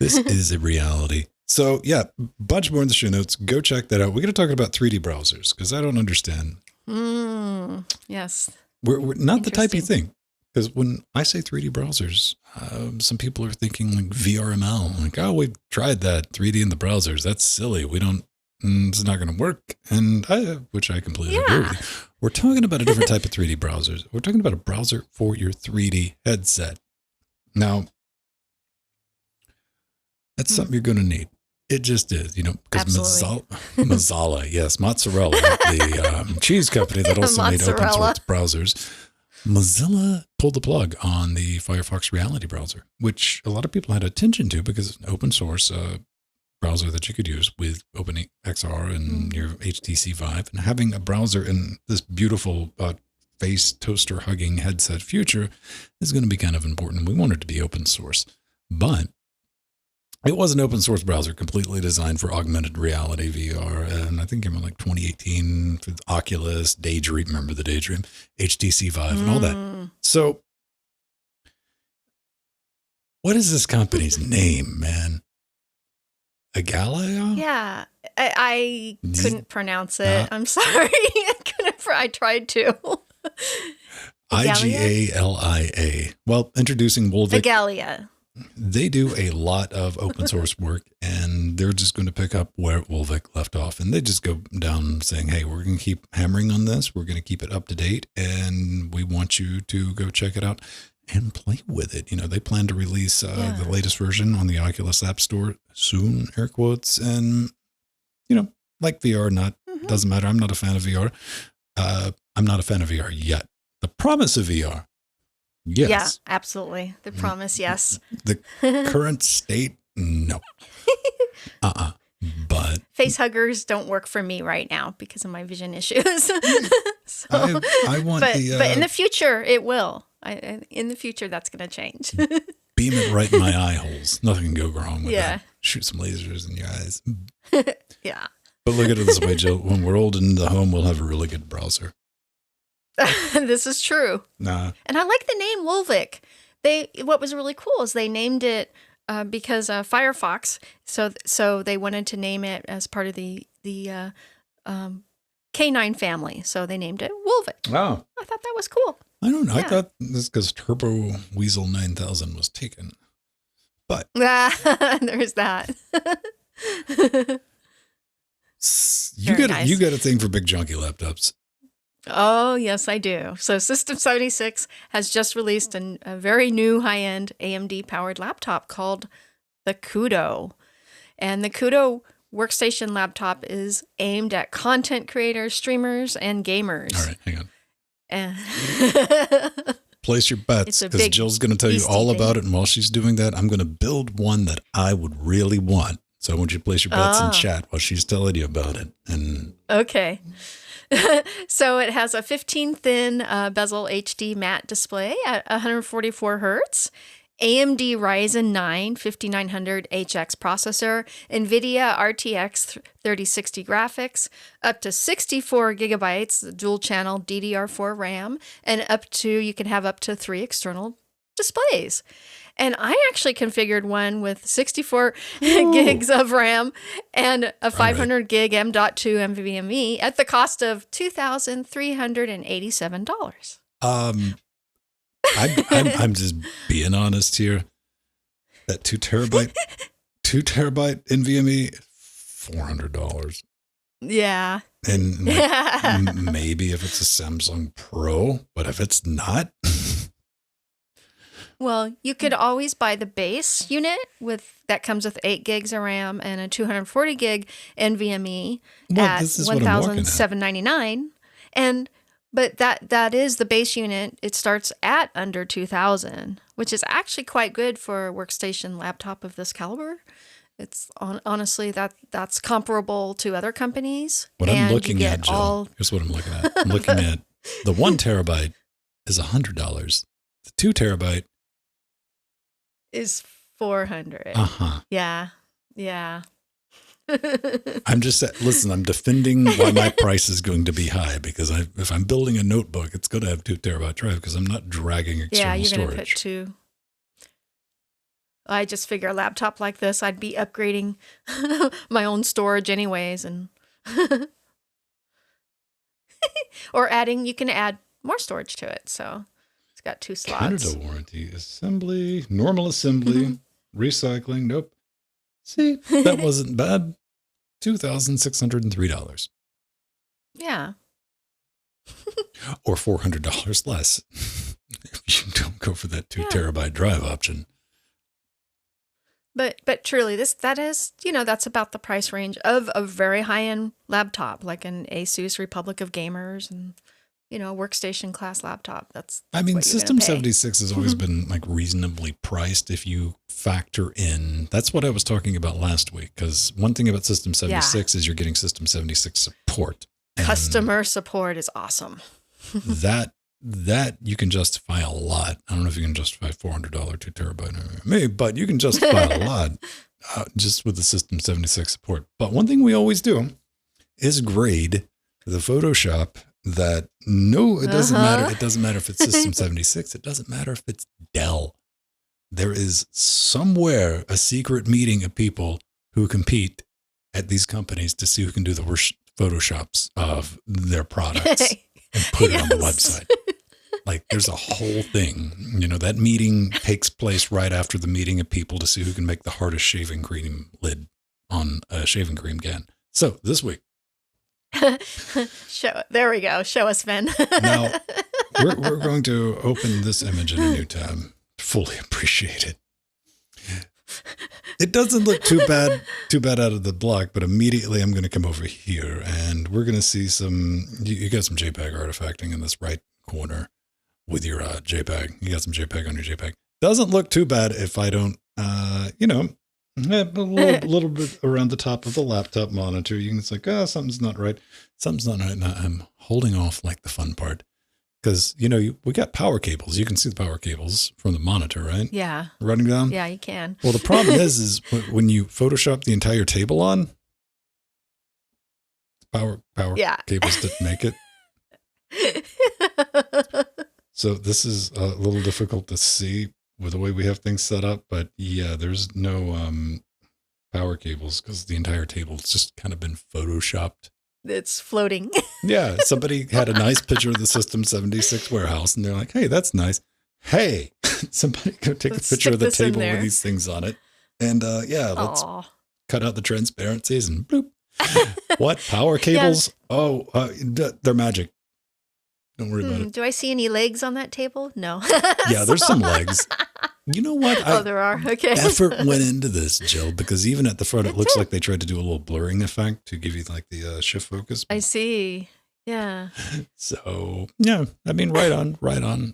This is a reality. So yeah, bunch more in the show notes. Go check that out. We're going to talk about 3D browsers because I don't understand. Yes. We're not the type you think. Because when I say 3D browsers, some people are thinking like VRML. Like, oh, we've tried that 3D in the browsers. That's silly. It's not going to work. And which I completely agree with you. We're talking about a different type of 3D browsers. We're talking about a browser for your 3D headset. Now, that's something you're going to need. It just is, because Mazzala, yes, Mozzarella, the cheese company that also made open source browsers. Mozilla pulled the plug on the Firefox Reality browser, which a lot of people had attention to because it's an open source browser that you could use with OpenXR and your HTC Vive. And having a browser in this beautiful face toaster hugging headset future is going to be kind of important. We want it to be open source, but it was an open source browser completely designed for augmented reality VR. And I think in like 2018 for Oculus, Daydream, remember the Daydream, HTC Vive and all that. So what is this company's name, man? Agalia? Yeah, I couldn't pronounce it. I'm sorry. I tried to. Igalia. Well, introducing Wolvik. Igalia. They do a lot of open source work, and they're just going to pick up where Wolvik left off. And they just go down saying, hey, we're going to keep hammering on this. We're going to keep it up to date, and we want you to go check it out and play with it. They plan to release the latest version on the Oculus App Store soon, air quotes. And, like VR, doesn't matter. I'm not a fan of VR. I'm not a fan of VR yet. The promise of VR. Yes. Yeah, absolutely. The promise, yes. The current state, no. But face huggers don't work for me right now because of my vision issues. So, I want but in the future, it will. In the future, that's going to change. Beam it right in my eye holes. Nothing can go wrong with that. Shoot some lasers in your eyes. Yeah. But look at it this way, Jill. When we're old and in the home, we'll have a really good browser. This is true. Nah. And I like the name Wolvik. What was really cool is they named it because Firefox. So they wanted to name it as part of the K9 family. So they named it Wolvik. Oh. I thought that was cool. I don't know. Yeah. I thought this because Turbo Weasel 9000 was taken. But there's that. You got a thing for big junky laptops. Oh, yes, I do. So System 76 has just released a very new high-end AMD-powered laptop called the Kudo. And the Kudo workstation laptop is aimed at content creators, streamers, and gamers. All right, hang on. Place your bets, because Jill's going to tell you all about it. And while she's doing that, I'm going to build one that I would really want. So I want you to place your bets in chat while she's telling you about it. And okay. So it has a 15-thin bezel HD matte display at 144 hertz, AMD Ryzen 9 5900HX processor, NVIDIA RTX 3060 graphics, up to 64 gigabytes dual-channel DDR4 RAM, and you can have up to 3 external displays. And I actually configured one with 64 gigs of RAM and a 500 gig M.2 NVMe at the cost of $2,387. I'm just being honest here. That 2 terabyte NVMe, $400. Yeah. And like, maybe if it's a Samsung Pro, but if it's not. Well, you could always buy the base unit that comes with 8 gigs of RAM and a 240 gig NVMe at $1,799. But that is the base unit. It starts at under $2,000, which is actually quite good for a workstation laptop of this caliber. It's honestly that's comparable to other companies. What I'm looking at, Jill, here's what I'm looking at. I'm looking at the 1 terabyte is $100. The 2 terabyte is $400. Yeah. I'm just listen. I'm defending why my price is going to be high because if I'm building a notebook, it's going to have 2 terabyte drive because I'm not dragging external storage. Yeah, you're going to put 2. I just figure a laptop like this, I'd be upgrading my own storage anyways, and or you can add more storage to it. So it's got 2 slots. Canada warranty, assembly, normal assembly, recycling. Nope. See, that wasn't bad. $2,603. Yeah. Or $400 less if you don't go for that 2 terabyte drive option. But truly, that is, that's about the price range of a very high-end laptop, like an Asus Republic of Gamers and, workstation class laptop. System 76 has always been like reasonably priced if you factor in. That's what I was talking about last week, because one thing about System 76 is you're getting System 76 support. Customer support is awesome. That you can justify a lot. I don't know if you can justify $400 2 terabyte, maybe, but you can justify a lot just with the System 76 support. But one thing we always do is grade the Photoshop that it doesn't matter. It doesn't matter if it's System 76. It doesn't matter if it's Dell. There is somewhere a secret meeting of people who compete at these companies to see who can do the worst Photoshops of their products. And put it on the website. Like there's a whole thing, that meeting takes place right after the meeting of people to see who can make the hardest shaving cream lid on a shaving cream can. So this week. There we go. Show us, Ben. Now we're going to open this image in a new tab. Fully appreciate it. It doesn't look too bad out of the block, but immediately I'm going to come over here and we're going to see you got some JPEG artifacting in this right corner with your JPEG. You got some JPEG on your JPEG. Doesn't look too bad if I don't, a little bit around the top of the laptop monitor. It's like, something's not right. Something's not right. Now I'm holding off like the fun part. Because, we got power cables. You can see the power cables from the monitor, right? Yeah. Running down? Yeah, you can. Well, the problem is when you Photoshop the entire table on, power cables didn't make it. So this is a little difficult to see with the way we have things set up. But yeah, there's no power cables because the entire table's just kind of been Photoshopped. It's floating. Yeah, somebody had a nice picture of the System 76 warehouse, and they're like, hey, that's nice. Hey, somebody go take a picture of the table with these things on it. And let's cut out the transparencies and bloop. What? Power cables? Yeah. Oh, they're magic. Don't worry about it. Do I see any legs on that table? No. Yeah, there's some legs. You know what? There are. Okay. Effort went into this, Jill, because even at the front, it looks like they tried to do a little blurring effect to give you like the shift focus. I see. Yeah. So yeah, right on.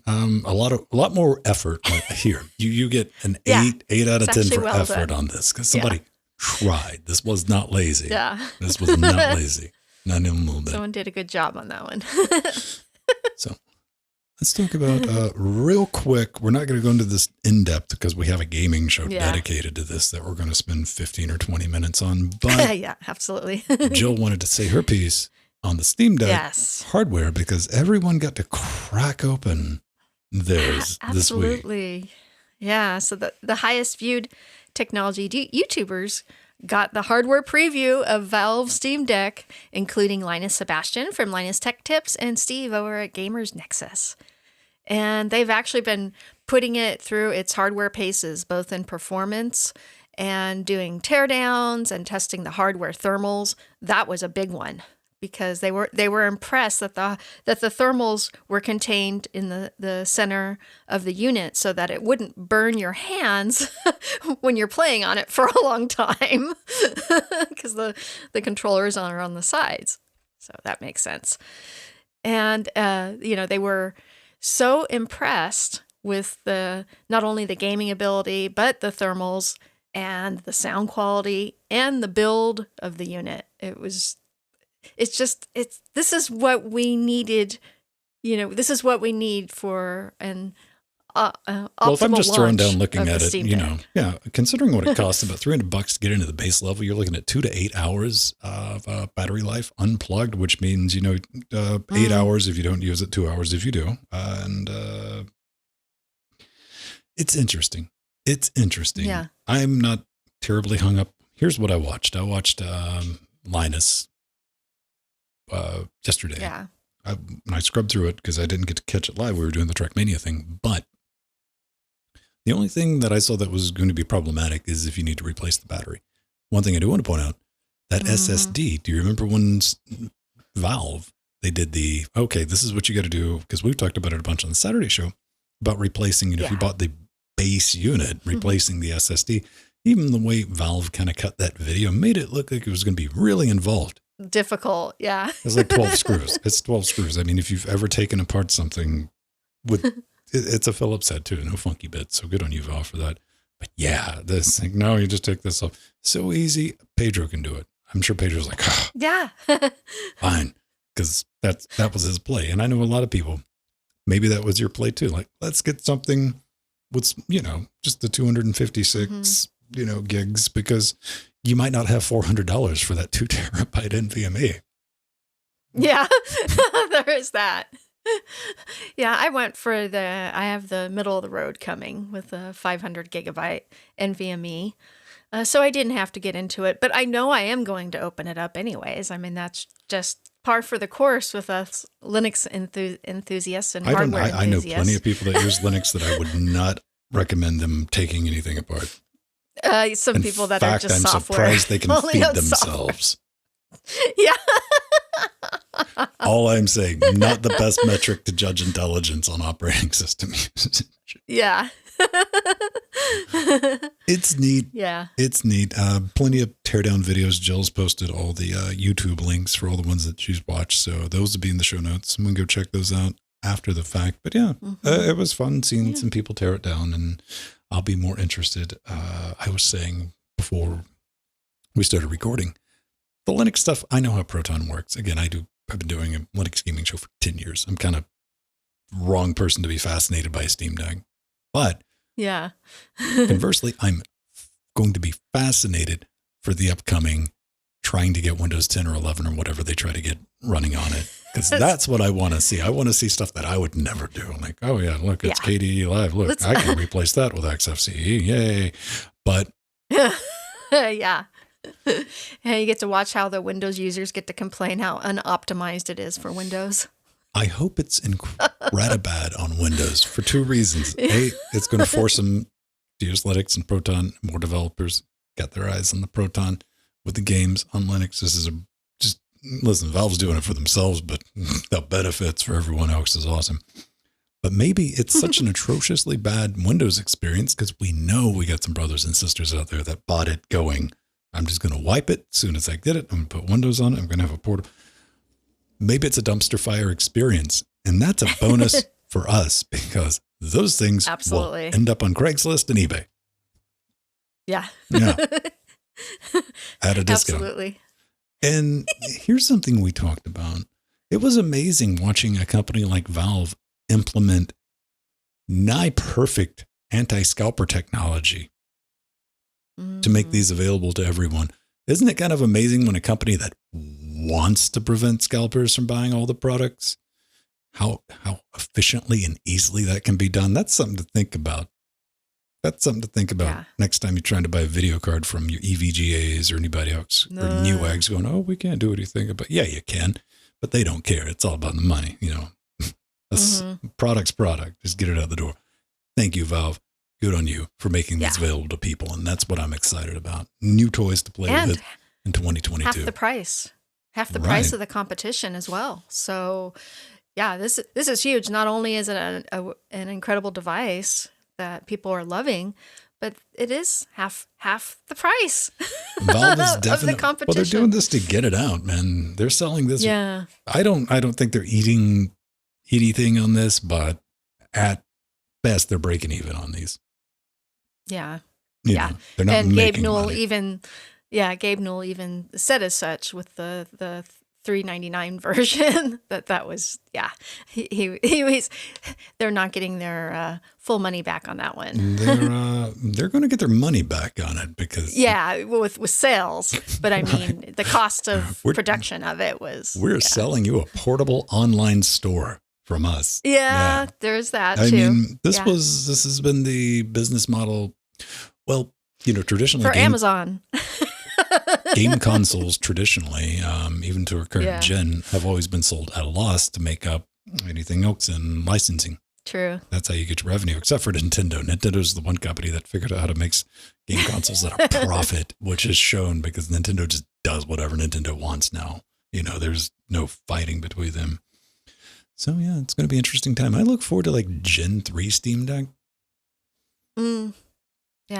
A lot more effort here. You get an 8 out of 10 for effort on this because somebody tried. This was not lazy. Yeah. This was not lazy. Not even a little bit. Someone did a good job on that one. So let's talk about real quick. We're not going to go into this in depth because we have a gaming show dedicated to this that we're going to spend 15 or 20 minutes on. But yeah, absolutely. Jill wanted to say her piece on the Steam Deck hardware because everyone got to crack open theirs this week. Absolutely. Yeah, so the highest viewed technology YouTubers got the hardware preview of Valve Steam Deck, including Linus Sebastian from Linus Tech Tips and Steve over at Gamers Nexus. And they've actually been putting it through its hardware paces, both in performance and doing teardowns and testing the hardware thermals. That was a big one because they were impressed that the thermals were contained in the center of the unit so that it wouldn't burn your hands when you're playing on it for a long time because the controllers are on the sides. So that makes sense. And they were so impressed with not only the gaming ability, but the thermals and the sound quality and the build of the unit. This is what we needed. This is what we need for an optimal well, if I'm just throwing launch down looking of at the it, Steam Deck. considering what it costs, about $300 to get into the base level, you're looking at 2 to 8 hours of battery life unplugged, which means 8 hours if you don't use it, 2 hours if you do, and it's interesting. It's interesting. Yeah. I'm not terribly hung up. Here's what I watched. I watched Linus yesterday. Yeah. I scrubbed through it because I didn't get to catch it live. We were doing the Trackmania thing, but the only thing that I saw that was going to be problematic is if you need to replace the battery. One thing I do want to point out, that SSD, do you remember when Valve, they did this is what you got to do, because we've talked about it a bunch on the Saturday show, about replacing, if you bought the base unit, replacing the SSD, even the way Valve kind of cut that video made it look like it was going to be really involved. Difficult, yeah. It's like 12 screws. It's 12 screws. I mean, if you've ever taken apart something it's a Phillips head too, no funky bits. So good on you, Valve, for that. But yeah, this thing, no, you just take this off. So easy. Pedro can do it. I'm sure Pedro's like, yeah, fine. Because that was his play. And I know a lot of people, maybe that was your play too. Like, let's get something with, just the 256, gigs, because you might not have $400 for that 2 terabyte NVMe. Yeah, there is that. Yeah, I went for I have the middle of the road coming with a 500 gigabyte NVMe. So I didn't have to get into it, but I know I am going to open it up anyways. I mean, that's just par for the course with us Linux enthusiasts and hardware enthusiasts. I know plenty of people that use Linux that I would not recommend them taking anything apart. Some people that are just I'm software. surprised they can feed themselves. Yeah. All I'm saying, not the best metric to judge intelligence on operating system usage. Yeah. It's neat. Yeah. It's neat. Plenty of teardown videos. Jill's posted all the YouTube links for all the ones that she's watched. So those will be in the show notes. I'm going to go check those out after the fact. But yeah, it was fun seeing some people tear it down, and I'll be more interested. I was saying before we started recording, the Linux stuff, I know how Proton works. Again, I've been doing a Linux gaming show for 10 years. I'm kind of wrong person to be fascinated by a Steam Deck. But yeah, conversely, I'm going to be fascinated for the upcoming trying to get Windows 10 or 11 or whatever they try to get running on it. Because that's what I want to see. I want to see stuff that I would never do. I'm like, oh yeah, look, it's KDE Live. Look, I can replace that with XFCE. Yay. But yeah. And you get to watch how the Windows users get to complain how unoptimized it is for Windows. I hope it's incredible bad on Windows for 2 reasons. A, it's going to force them to use Linux and Proton. More developers got their eyes on the Proton with the games on Linux. This is listen, Valve's doing it for themselves, but the benefits for everyone else is awesome. But maybe it's such an atrociously bad Windows experience because we know we got some brothers and sisters out there that bought it going, I'm just going to wipe it as soon as I get it. I'm going to put Windows on it. I'm going to have a portable. Maybe it's a dumpster fire experience. And that's a bonus for us because those things will end up on Craigslist and eBay. Yeah. Yeah. At a discount. Absolutely. And here's something we talked about. It was amazing watching a company like Valve implement nigh perfect anti-scalper technology to make these available to everyone. Isn't it kind of amazing when a company that wants to prevent scalpers from buying all the products, how efficiently and easily that can be done? That's something to think about. That's something to think about Yeah. next time you're trying to buy a video card from your EVGAs or anybody else or Newags going, oh, we can't do what you think about. Yeah, you can, but they don't care. It's all about the money, you know. Product's product. Just get it out the door. Thank you, Valve. Good on you for making this available to people. And that's what I'm excited about. New toys to play with in 2022. Half the price. Half the price of the competition as well. So, yeah, this is huge. Not only is it an incredible device that people are loving, but it is half the price Valve is definitely, of the competition. Well, they're doing this to get it out, man. They're selling this. Yeah. I don't think they're eating anything on this, but at best, they're breaking even on these. Yeah. You know, they're not and making Gabe Newell money. Gabe Newell even said as such with the $3.99 version that was he was they're not getting their full money back on that one. They're going to get their money back on it because with sales, but I mean the cost of production of it was we're selling you a portable online store from us. Yeah, there's that too. I mean, this has been the business model. Well, you know, traditionally for Amazon. Game consoles traditionally, even to our current gen, have always been sold at a loss to make up anything else in licensing. True. That's how you get your revenue, except for Nintendo. Nintendo's the one company that figured out how to make game consoles at a profit, which is shown because Nintendo just does whatever Nintendo wants now. You know, there's no fighting between them. So, yeah, it's going to be an interesting time. I look forward to like Gen 3 Steam Deck. Yeah,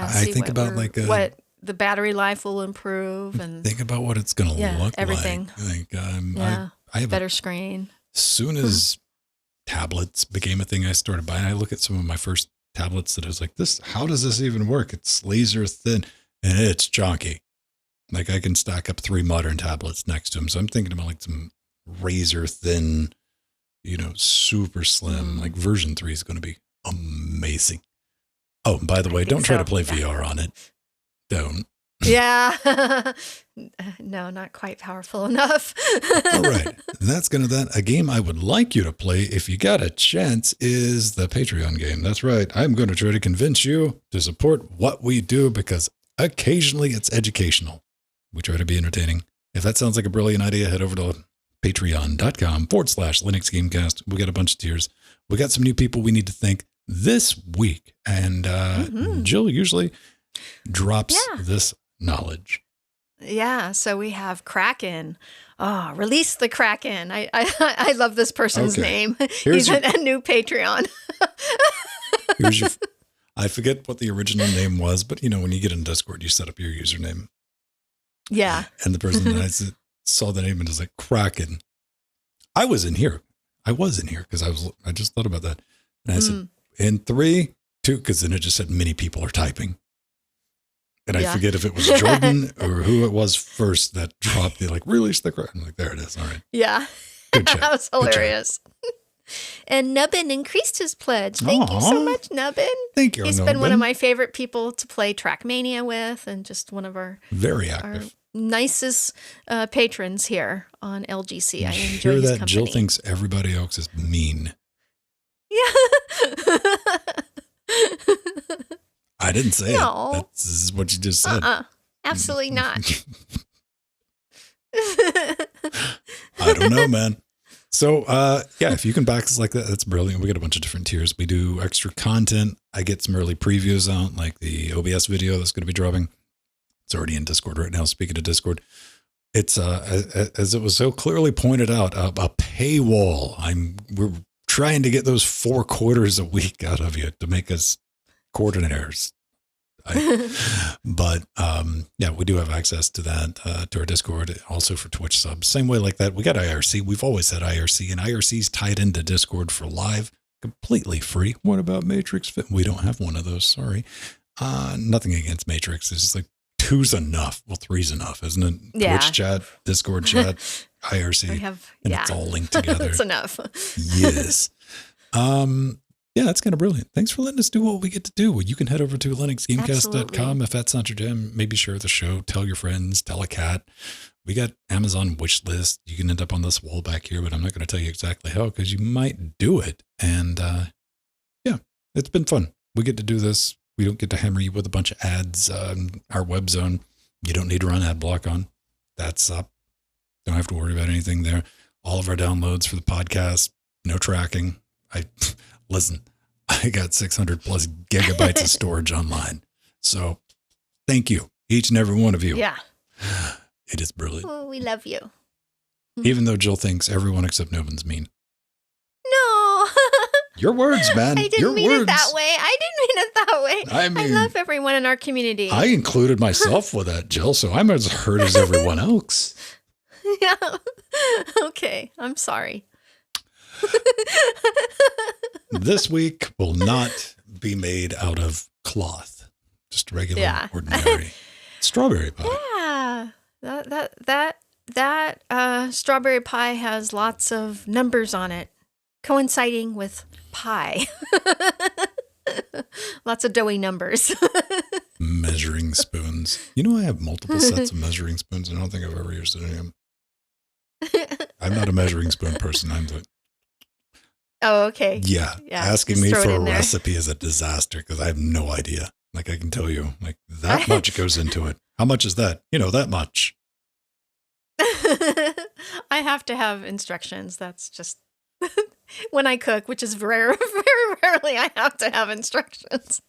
I think about what the battery life will improve and think about what it's going to look everything. Like I have better screen. As soon as tablets became a thing, I started buying. I look at some of my first tablets that I was like, "This, how does this even work? It's laser thin and it's chunky." Like I can stack up 3 modern tablets next to them. So I'm thinking about like some razor thin, you know, super slim. Like version 3 is going to be amazing. Oh, and by the way, don't try to play VR on it. Don't. Yeah. No, not quite powerful enough. All right. That's going to that. A game I would like you to play if you got a chance is the Patreon game. That's right. I'm going to try to convince you to support what we do because occasionally it's educational. We try to be entertaining. If that sounds like a brilliant idea, head over to patreon.com/Linux Gamecast. We got a bunch of tiers. We got some new people we need to thank this week. And Jill usually drops this knowledge. Yeah, so we have Kraken. Oh, release the Kraken. I love this person's name. He's a new Patreon. I forget what the original name was, but you know, when you get in Discord, you set up your username. Yeah. And the person that I saw the name and was like, Kraken. I was in here because I just thought about that. And I said, in 3, 2, because then it just said many people are typing. And I forget if it was Jordan or who it was first that dropped the release the Kraken. I'm like, there it is. All right. Yeah. Good job. That was hilarious. And Nubbin increased his pledge. Thank you so much, Nubbin. Thank you. He's been one of my favorite people to play Trackmania with and just one of our very active, our nicest patrons here on LGC. I enjoy hear his that company. Jill thinks everybody else is mean. Yeah. I didn't say it. This is what you just said. Absolutely not. I don't know, man. So, if you can back us like that, that's brilliant. We got a bunch of different tiers. We do extra content. I get some early previews out, like the OBS video that's going to be dropping. It's already in Discord right now. Speaking of Discord, it's as it was so clearly pointed out, a paywall. We're trying to get those 4 quarters a week out of you to make us quarternaires. But we do have access to that, to our Discord, also for Twitch subs. Same way like that. We got IRC. We've always had IRC, and IRC's tied into Discord for live, completely free. What about Matrix Fit? We don't have one of those. Sorry. Nothing against Matrix. It's just like 2's enough. Well, 3's enough, isn't it? Yeah. Twitch chat, Discord chat, IRC. It's all linked together. It's enough. Yes. Yeah, that's kind of brilliant. Thanks for letting us do what we get to do. You can head over to linuxgamecast.com. If that's not your jam, maybe share the show, tell your friends, tell a cat. We got Amazon wish list. You can end up on this wall back here, but I'm not going to tell you exactly how because you might do it. And it's been fun. We get to do this We don't get to hammer you with a bunch of ads. Our web zone, you don't need to run ad block on. That's up. Don't have to worry about anything there. All of our downloads for the podcast, no tracking. Listen, I got 600 plus gigabytes of storage online. So thank you, each and every one of you. Yeah. It is brilliant. Oh, we love you. Even though Jill thinks everyone except Novin's mean. No. Your words, man. I didn't mean it that way. I mean, I love everyone in our community. I included myself with that, Jill, so I'm as hurt as everyone else. Yeah. Okay. I'm sorry. This week will not be made out of cloth. Just regular, ordinary strawberry pie. Yeah. That strawberry pie has lots of numbers on it, coinciding with pie. Lots of doughy numbers. Measuring spoons. You know, I have multiple sets of measuring spoons. I don't think I've ever used any of them. I'm not a measuring spoon person. Oh, okay. Yeah. Asking me for a recipe is a disaster because I have no idea. Like, I can tell you, like, that much goes into it. How much is that? That much. I have to have instructions. That's just when I cook, which is very, very rarely I have to have instructions.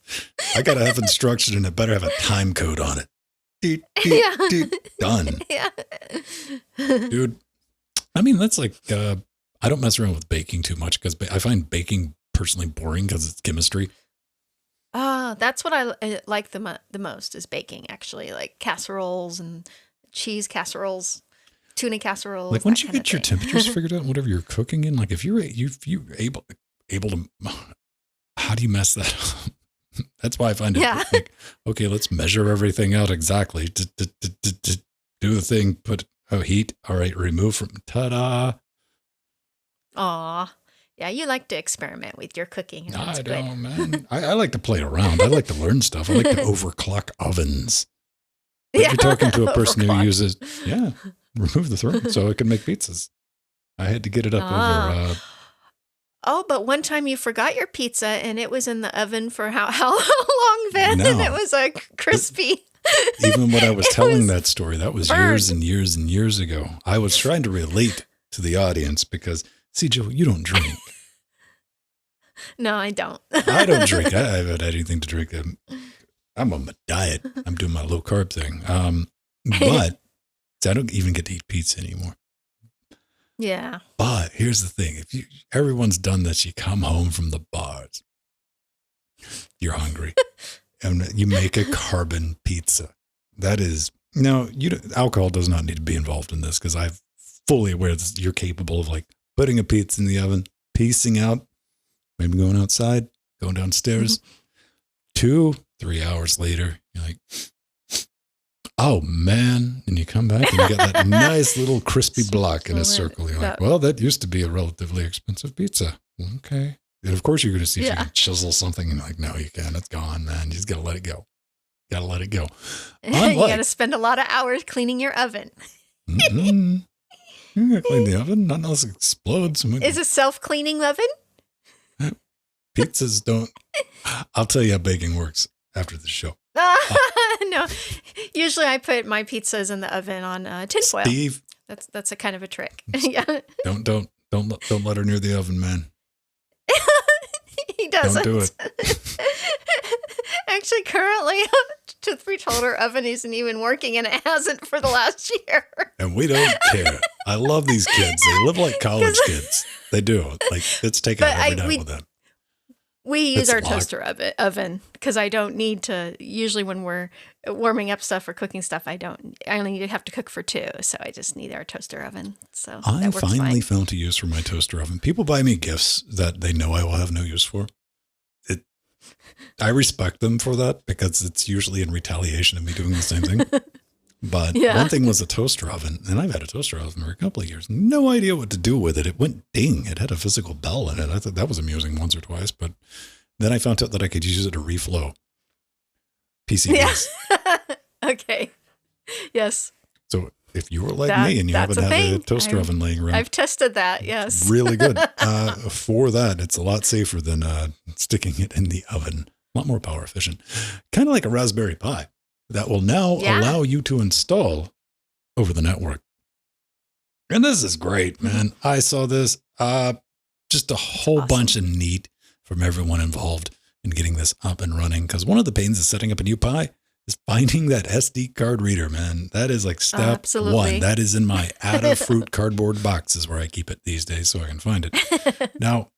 I got to have instruction and it better have a time code on it. Done. Yeah. Dude, I mean, that's like, I don't mess around with baking too much because I find baking personally boring because it's chemistry. That's what I like the most is baking, actually, like casseroles and cheese casseroles, tuna casseroles. Like once you get your temperatures figured out, whatever you're cooking in, like if you're able to, how do you mess that up? That's why I find it like, okay, let's measure everything out exactly. Do the thing, put heat. All right, remove from, ta-da. Aw. Yeah, you like to experiment with your cooking. I don't, man. I like to play around. I like to learn stuff. I like to overclock ovens. If you're talking to a person who uses, remove the throat so it can make pizzas. I had to get it up over. But one time you forgot your pizza and it was in the oven for how long then? And it was crispy. Even when I was telling that story, that was years and years and years ago. I was trying to relate to the audience because, see, Jill, you don't drink. No, I don't. I don't drink. I haven't had anything to drink. I'm on my diet. I'm doing my low carb thing. But I don't even get to eat pizza anymore. Yeah. But here's the thing. Everyone's done this. You come home from the bars. You're hungry. And you make a carbon pizza. That is, alcohol does not need to be involved in this because I'm fully aware that you're capable of like putting a pizza in the oven, piecing out, maybe going outside, going downstairs. 2-3 hours later, you're like, oh man. And you come back and you got that nice little crispy block in a circle. You're like, well, that used to be a relatively expensive pizza. Okay. And of course you're going to see if you can chisel something and like, no, you can't. It's gone, man. You just got to let it go. You got to spend a lot of hours cleaning your oven. You got to clean the oven, not unless it explodes. Is it self-cleaning oven? Pizzas don't. I'll tell you how baking works after the show. No, usually I put my pizzas in the oven on tinfoil. Steve, that's a kind of a trick. Yeah. Don't let her near the oven, man. He doesn't. Don't do it. Actually, currently, truth be told, our oven isn't even working, and it hasn't for the last year. And we don't care. I love these kids. They live like college kids. They do. Like, it's takeout every night with them. We use our toaster oven because I don't need to. Usually, when we're warming up stuff or cooking stuff, I only have to cook for 2, so I just need our toaster oven. So I finally found a use for my toaster oven. People buy me gifts that they know I will have no use for. I respect them for that because it's usually in retaliation of me doing the same thing. But one thing was a toaster oven, and I've had a toaster oven for a couple of years. No idea what to do with it. It went ding. It had a physical bell in it. I thought that was amusing once or twice, but then I found out that I could use it to reflow PCBs. Yeah. Okay. Yes. So if you were like me and you haven't had a toaster oven laying around. I've tested that, yes. Really good. For that, it's a lot safer than sticking it in the oven. a lot more power efficient. Kind of like a Raspberry Pi that will now allow you to install over the network. And this is great, man. I saw this, just a whole bunch of neat from everyone involved in getting this up and running. Because one of the pains of setting up a new Pi is finding that SD card reader, man. That is like step one. That is in my Adafruit cardboard boxes where I keep it these days so I can find it. Now,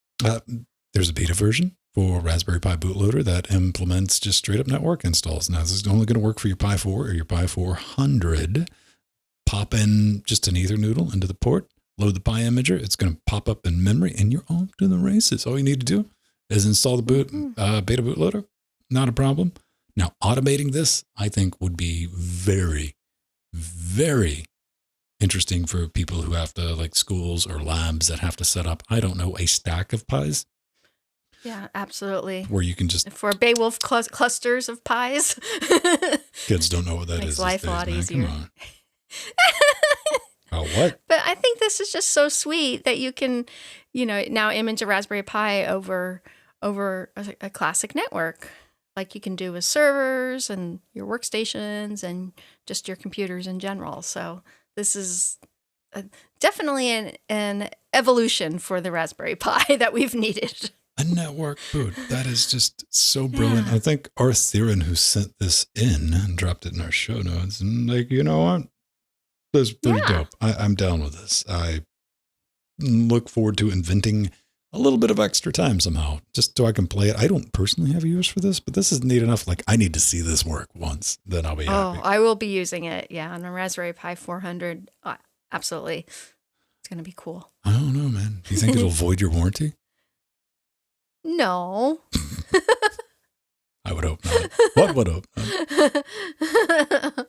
there's a beta version for Raspberry Pi bootloader that implements just straight up network installs. Now, this is only going to work for your Pi 4 or your Pi 400. Pop in just an Ether noodle into the port, load the Pi imager. It's going to pop up in memory, and you're off to the races. All you need to do is install the beta bootloader. Not a problem. Now, automating this, I think, would be very, very interesting for people who have to, like schools or labs that have to set up, I don't know, a stack of Pis. Yeah, absolutely. Where you can just... For Beowulf clusters of Pis. Kids don't know what that Makes is. Life a lot easier. Come on. Oh, what? But I think this is just so sweet that you can, now image a Raspberry Pi over a classic network, like you can do with servers and your workstations and just your computers in general. So this is definitely an evolution for the Raspberry Pi that we've needed. A network boot. That is just so brilliant. Yeah. I think Arthurian, who sent this in and dropped it in our show notes, and like, you know what? That's pretty dope. I'm down with this. I look forward to inventing a little bit of extra time somehow, just so I can play it. I don't personally have a use for this, but this is neat enough. Like, I need to see this work once, then I'll be happy. Oh, I will be using it. Yeah, on a Raspberry Pi 400. Absolutely. It's going to be cool. I don't know, man. Do you think it'll void your warranty? No. I would hope not. What would hope not?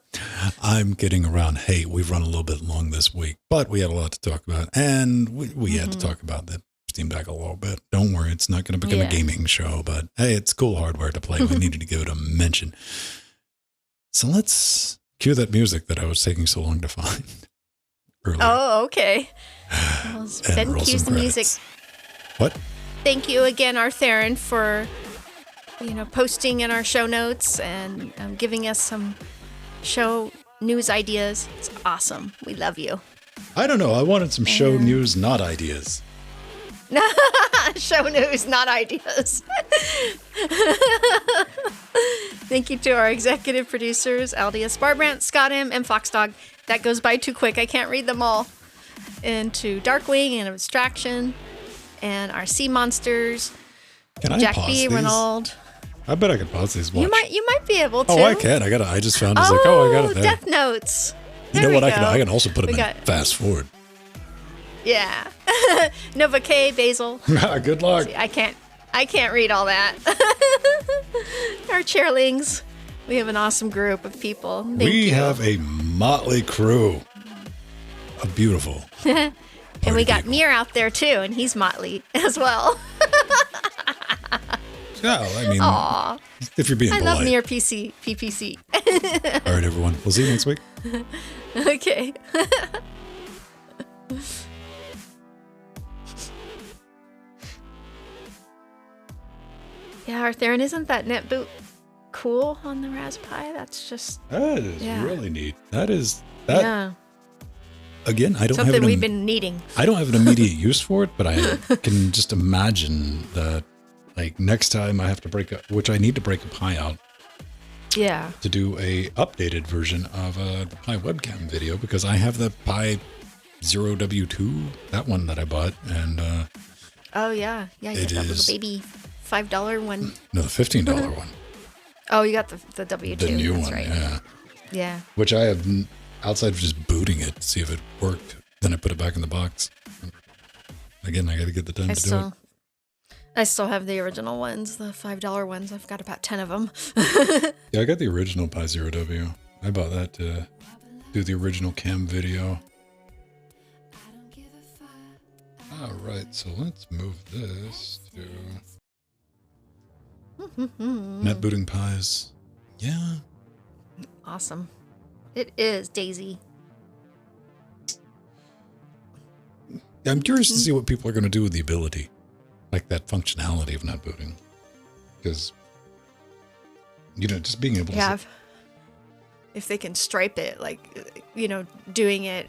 I'm getting around. Hey, we've run a little bit long this week, but we had a lot to talk about. And we had to talk about the Steam Deck a little bit. Don't worry, it's not going to become a gaming show, but hey, it's cool hardware to play. We needed to give it a mention. So let's cue that music that I was taking so long to find earlier. Oh, okay. Well, Ben cues the music. What? Thank you again, Arthurian, for posting in our show notes and giving us some show news ideas. It's awesome. We love you. I don't know. I wanted some show news, not ideas. Show news, not ideas. Thank you to our executive producers, Aldius Barbrandt, Scott M., and Foxdog. That goes by too quick. I can't read them all. And to Darkwing and Abstraction and our Sea Monsters. Can I Jack pause B. these? Renaud. I bet I could pause these. Watch. You might be able to. Oh, I can. I just found. I got it there. Death Notes. You know what? I can also put them in fast forward. Yeah. Nova K. Basil. Good luck. See, I can't read all that. Our chairlings. We have an awesome group of people. We have a motley crew. A beautiful. And we got Mir out there too, and he's motley as well. Yeah, I mean, aww. If you're being polite. I love Mir PPC. All right, everyone. We'll see you next week. Okay. Yeah, Arthurian, isn't that netboot cool on the Raspberry Pi? That's just... That is really neat. That is... Yeah. Again, I don't something have we've been needing. I don't have an immediate use for it, but I can just imagine that, like, next time I have to which I need to break a Pi out. Yeah. To do a updated version of the Pi webcam video, because I have the Pi 0W2, that one that I bought, and oh yeah, you got that little baby $5 one. No, the $15 one. Oh, you got the W2. The new That's one, right. yeah. Yeah. Which I have, outside of just booting it to see if it worked, then I put it back in the box. Again, I got to get the time to do it. I still have the original ones, the $5 ones. I've got about 10 of them. Yeah, I got the original Pi 0W. I bought that to do the original cam video. All right, so let's move this to net booting Pis. Yeah. Awesome. It is, Daisy. I'm curious to see what people are going to do with the ability, like that functionality of net booting. Because just being able Yeah. to. If they can stripe it, like, doing it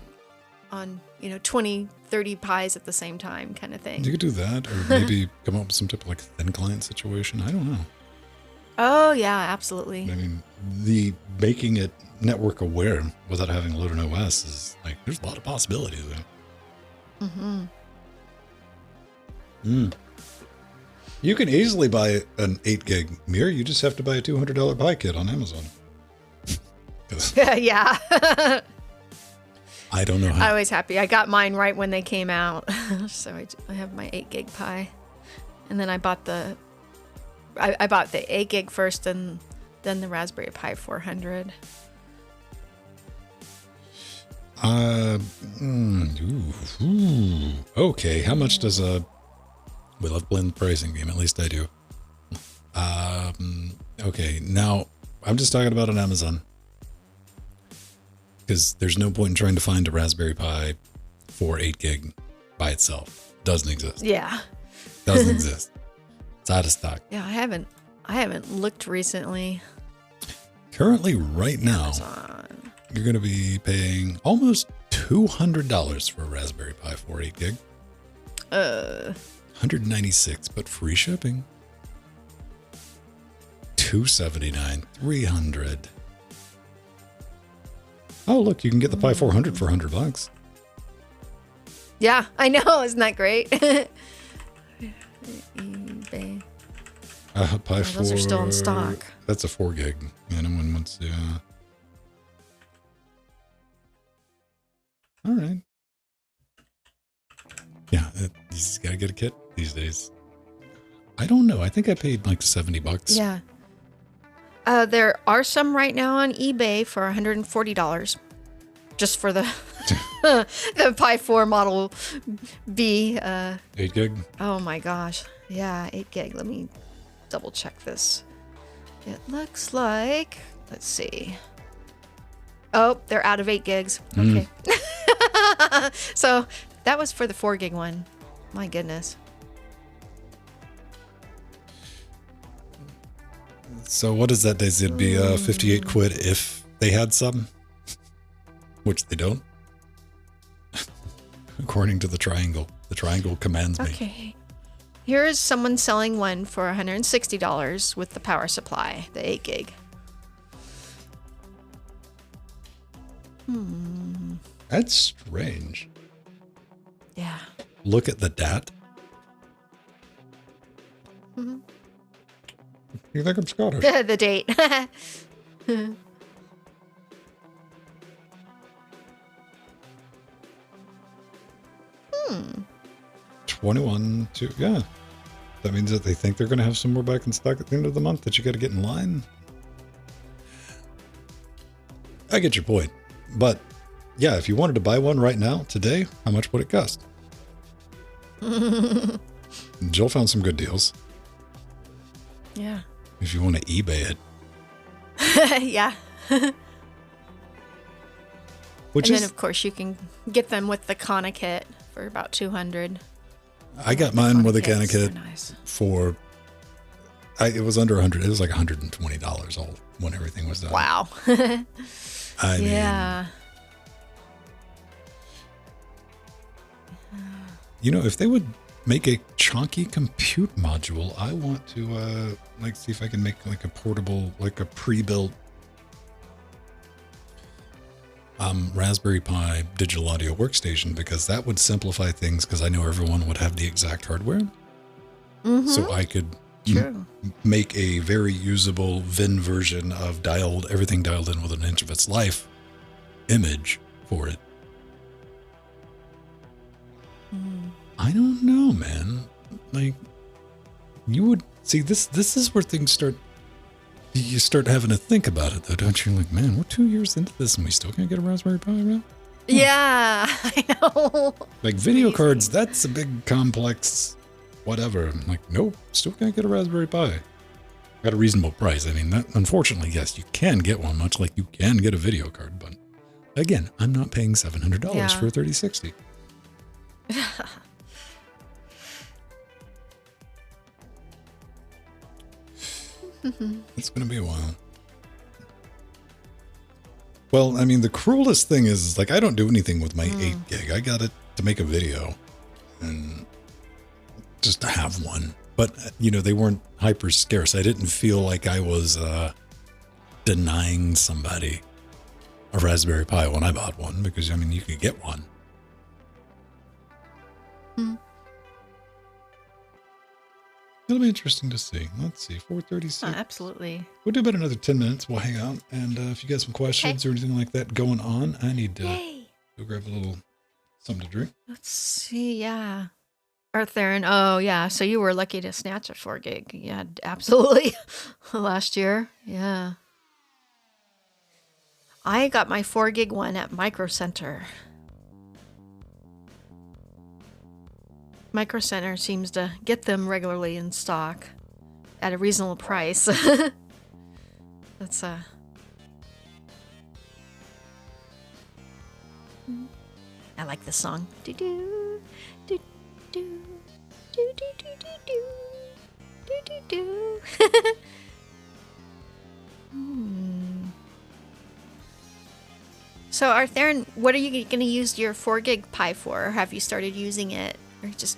on, 20, 30 pies at the same time kind of thing. You could do that, or maybe come up with some type of like thin client situation. I don't know. Oh, yeah, absolutely. I mean, the making it network aware without having to load an OS is like, there's a lot of possibilities there. You can easily buy an 8 gig mirror. You just have to buy a $200 buy kit on Amazon. Yeah. I don't know how. I was happy. I got mine right when they came out. So I have my 8 gig Pi. And then I bought the 8 gig first and then the Raspberry Pi 400. Okay, how much does we love playing the pricing game, at least I do. Okay, now I'm just talking about on Amazon. Because there's no point in trying to find a Raspberry Pi for 8 gig by itself. Doesn't exist. Yeah. Doesn't exist. It's out of stock. Yeah, I haven't looked recently. Currently, right now, Amazon. you're going to be paying almost $200 for a Raspberry Pi for 8 gig. $196, but free shipping. $279, $300. Oh, look, you can get the Pi 400 for $100. Yeah, I know. Isn't that great? eBay. Pi 4. Those are still in stock. That's a 4 gig. Yeah, no one wants to. All right. Yeah, you just gotta get a kit these days. I don't know. I think I paid like $70. Yeah. There are some right now on eBay for $140, just for the the Pi 4 Model B. 8 gig. Oh my gosh, yeah, 8 gig. Let me double check this. It looks like, let's see. Oh, they're out of 8 gigs. Okay. So that was for the 4 gig one. My goodness. So what is that, Daisy? It'd be 58 quid if they had some, which they don't. According to the triangle. The triangle commands me. Okay. Here is someone selling one for $160 with the power supply, the 8 gig. That's strange. Yeah. Look at the DAT. You think I'm Scottish? The date. 21 to, yeah. That means that they think they're going to have some more back in stock at the end of the month that you got to get in line. I get your point. But yeah, if you wanted to buy one right now, today, how much would it cost? Jill found some good deals. Yeah. If you want to eBay it. Yeah. Which and is, then, of course, you can get them with the Kana kit for about $200. I got mine with a Kana kit Nice. for, it was under 100. It was like $120 all when everything was done. Wow. I mean, Yeah. you know, if they would make a chunky compute module, I want to like see if I can make like a portable, like a pre-built Raspberry Pi digital audio workstation, because that would simplify things, because I know everyone would have the exact hardware. So I could make a very usable VIN version of everything dialed in with an inch of its life image for it. I don't know, man. Like, you would see this is where things start, you start having to think about it though, don't you? Like, man, we're 2 years into this and we still can't get a Raspberry Pi around? Yeah, I know. Like, video cards, that's a big complex whatever. I'm like, nope, still can't get a Raspberry Pi at a reasonable price. I mean, that, unfortunately, yes, you can get one, much like you can get a video card, but again, I'm not paying $700 for a 3060. It's going to be a while. Well, I mean, the cruelest thing is like, I don't do anything with my 8 gig. I got it to make a video and just to have one. But, you know, they weren't hyper scarce. I didn't feel like I was denying somebody a Raspberry Pi when I bought one, because, I mean, you could get one. It'll be interesting to see. Let's see, 4:36. Oh, absolutely. We'll do about another 10 minutes. We'll hang out. And if you got some questions or anything like that going on, I need to go grab a little something to drink. Let's see. Yeah. Theron. Oh, yeah. So you were lucky to snatch a 4 gig. Yeah, absolutely. Last year. Yeah. I got my 4 gig one at Micro Center. Micro Center seems to get them regularly in stock at a reasonable price. That's I like this song. Do do do do do do do do do do do. So, Arthur, what are you going to use your 4 gig Pi for? Or have you started using it, or just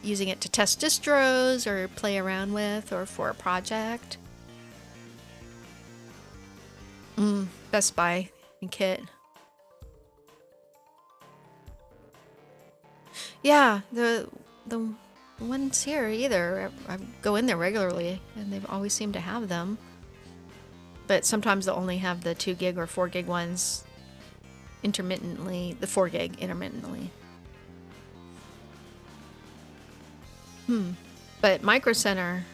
using it to test distros or play around with, or for a project? Best Buy and Kit. Yeah, the ones here either. I go in there regularly, and they've always seemed to have them. But sometimes they'll only have the 2 gig or 4 gig ones intermittently, the 4 gig intermittently. But Micro Center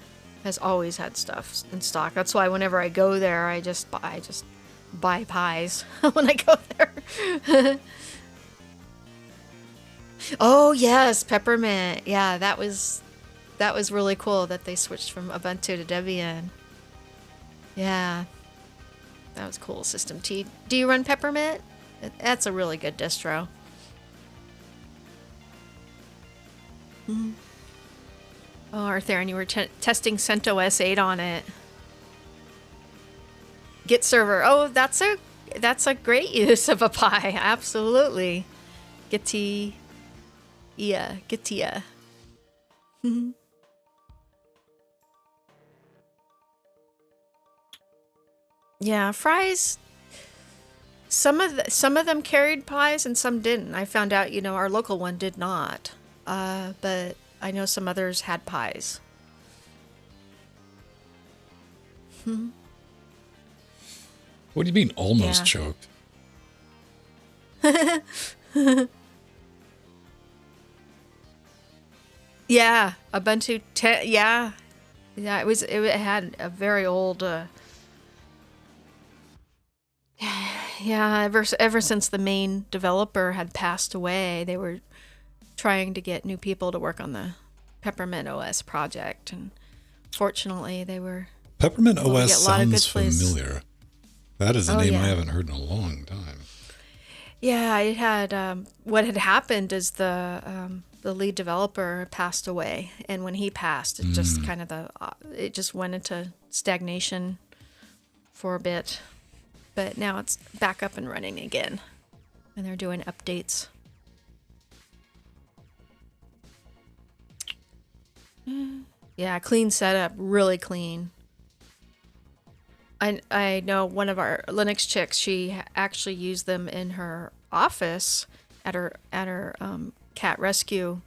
has always had stuff in stock. That's why whenever I go there, I just buy pies when I go there. Oh yes, peppermint. Yeah, that was really cool that they switched from Ubuntu to Debian. Yeah, that was cool. System T. Do you run peppermint? That's a really good distro. Oh, Arthur, and you were testing CentOS 8 on it. Git server. Oh, that's a great use of a Pi. Absolutely. Gitia. Yeah, Fry's. Some of them carried pies and some didn't. I found out, our local one did not. But I know some others had pies. What do you mean almost choked? Yeah, Ubuntu 10. Yeah, it had a very old. Yeah, ever since the main developer had passed away, they were trying to get new people to work on the Peppermint OS project, and fortunately, they were. Peppermint OS sounds familiar. That is a name I haven't heard in a long time. Yeah, it had. What had happened is the lead developer passed away, and when he passed, it just kind of it just went into stagnation for a bit. But now it's back up and running again, and they're doing updates. Yeah, clean setup, really clean. I know one of our Linux chicks, she actually used them in her office at her cat rescue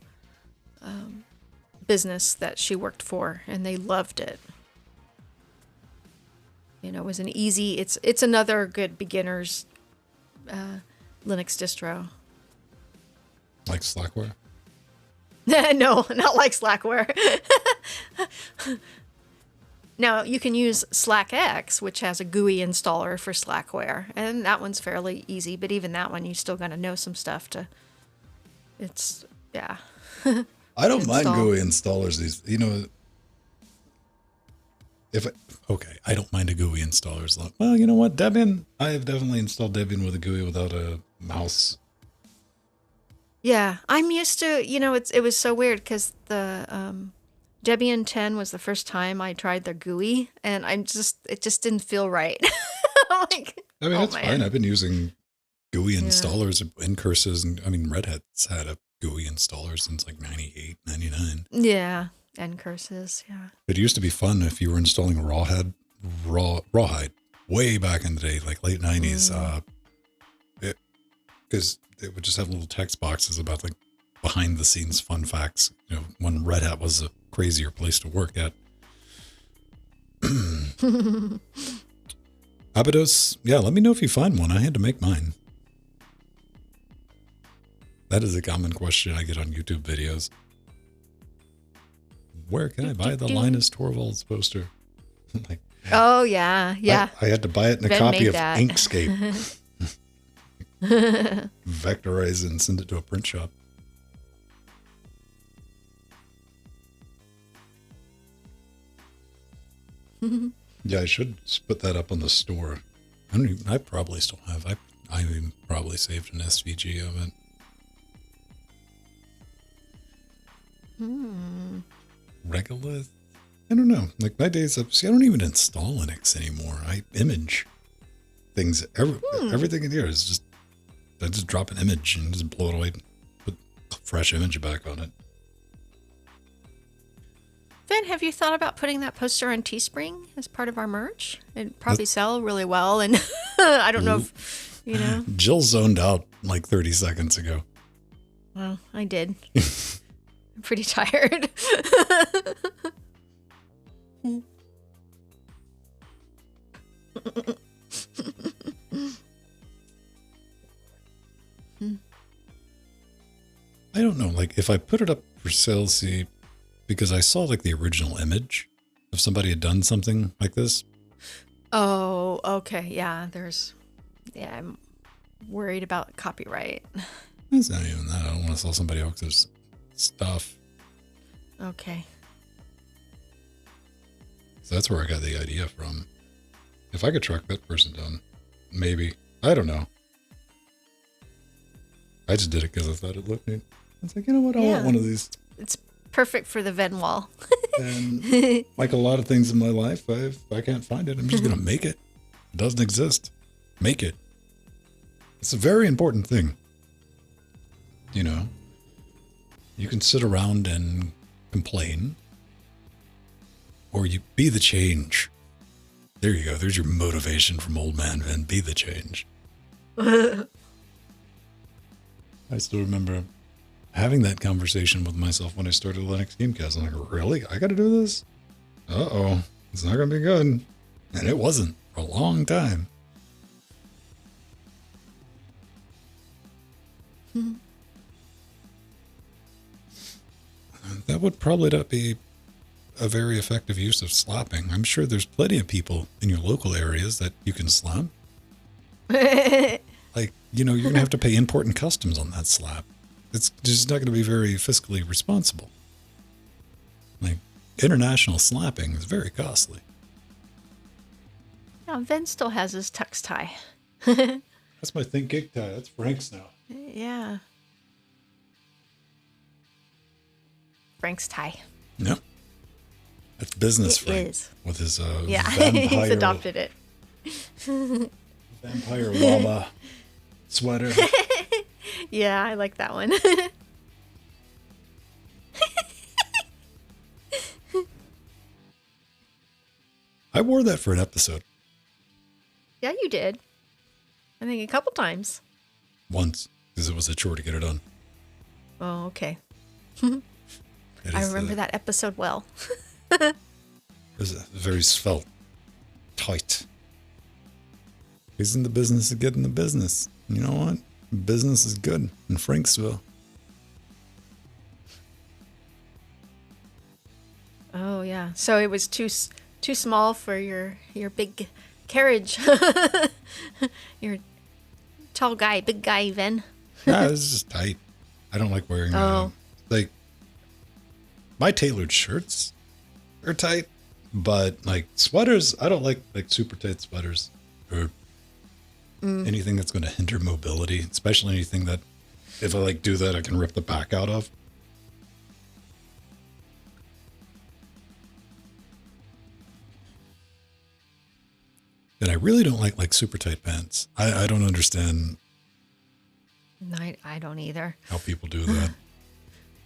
business that she worked for, and they loved it. It was an easy. It's another good beginner's Linux distro. Like Slackware? No, not like Slackware. Now, you can use SlackX, which has a GUI installer for Slackware, and that one's fairly easy, but even that one, you still got to know some stuff to... It's, yeah. I don't mind GUI installers. I don't mind a GUI installer. Well, you know what, Debian? I have definitely installed Debian with a GUI without a mouse. Yeah, I'm used to, it was so weird because the Debian 10 was the first time I tried their GUI, and it just didn't feel right. Like, I mean, that's fine. I've been using GUI installers, Incurses, and I mean, Red Hat's had a GUI installer since like 98, 99. Yeah, Ncurses, yeah. It used to be fun if you were installing Rawhide way back in the day, like late 90s, because it would just have little text boxes about like behind the scenes fun facts, you know, when Red Hat was a crazier place to work at. Abydos, yeah, let me know if you find one. I had to make mine. That is a common question I get on YouTube videos. Where can I buy the Linus Torvalds poster? Like, oh, yeah, yeah. I had to buy it in a Ben copy made of that. Inkscape. Vectorize it and send it to a print shop. Yeah, I should put that up on the store. I probably still have. I probably saved an SVG of it. Regolith? I don't know. Like my days up. See, I don't even install Linux anymore. I image things. Everything in here is just. I just drop an image and just blow it away. Put a fresh image back on it. Ben, have you thought about putting that poster on Teespring as part of our merch? It'd probably sell really well, and I don't know if, you know. Jill zoned out like 30 seconds ago. Well, I did. I'm pretty tired. I don't know, like if I put it up for sale, see, because I saw like the original image if somebody had done something like this. Oh, okay. Yeah, I'm worried about copyright. It's not even that. I don't want to sell somebody else's stuff. Okay. So that's where I got the idea from. If I could track that person down, maybe. I don't know. I just did it because I thought it looked neat. I was like, you know what? I want one of these. It's perfect for the Venn wall. And like a lot of things in my life, if I can't find it, I'm just going to make it. It doesn't exist. Make it. It's a very important thing. You know, you can sit around and complain, or you be the change. There you go. There's your motivation from Old Man Vin. Be the change. I still remember having that conversation with myself when I started Linux Gamecast. I'm like, really? I got to do this? Uh-oh. It's not going to be good. And it wasn't for a long time. That would probably not be a very effective use of slapping. I'm sure there's plenty of people in your local areas that you can slap. Like, you know, you're going to have to pay import and customs on that slap. It's just not going to be very fiscally responsible. Like, international slapping is very costly. Yeah, Vin still has his tux tie. That's my Think Gig tie. That's Frank's now. Yeah. Frank's tie. Yep. That's business It Frank. is. With his Vampire, he's adopted it. Vampire llama sweater. Yeah, I like that one. I wore that for an episode. Yeah, you did. I think a couple times. Once, because it was a chore to get it done. Oh, okay. It I is remember that episode well. It was very svelte, tight. He's in the business of getting the business. You know what? Business is good in Franksville. Oh, yeah. So it was too small for your big carriage. Your tall guy, big guy, Vin. Nah, it's just tight. I don't like wearing like my tailored shirts are tight, but like sweaters, I don't like super tight sweaters or anything that's going to hinder mobility, especially anything that if I like do that, I can rip the back out of. really don't like super tight pants. I don't understand I don't either. how people do that.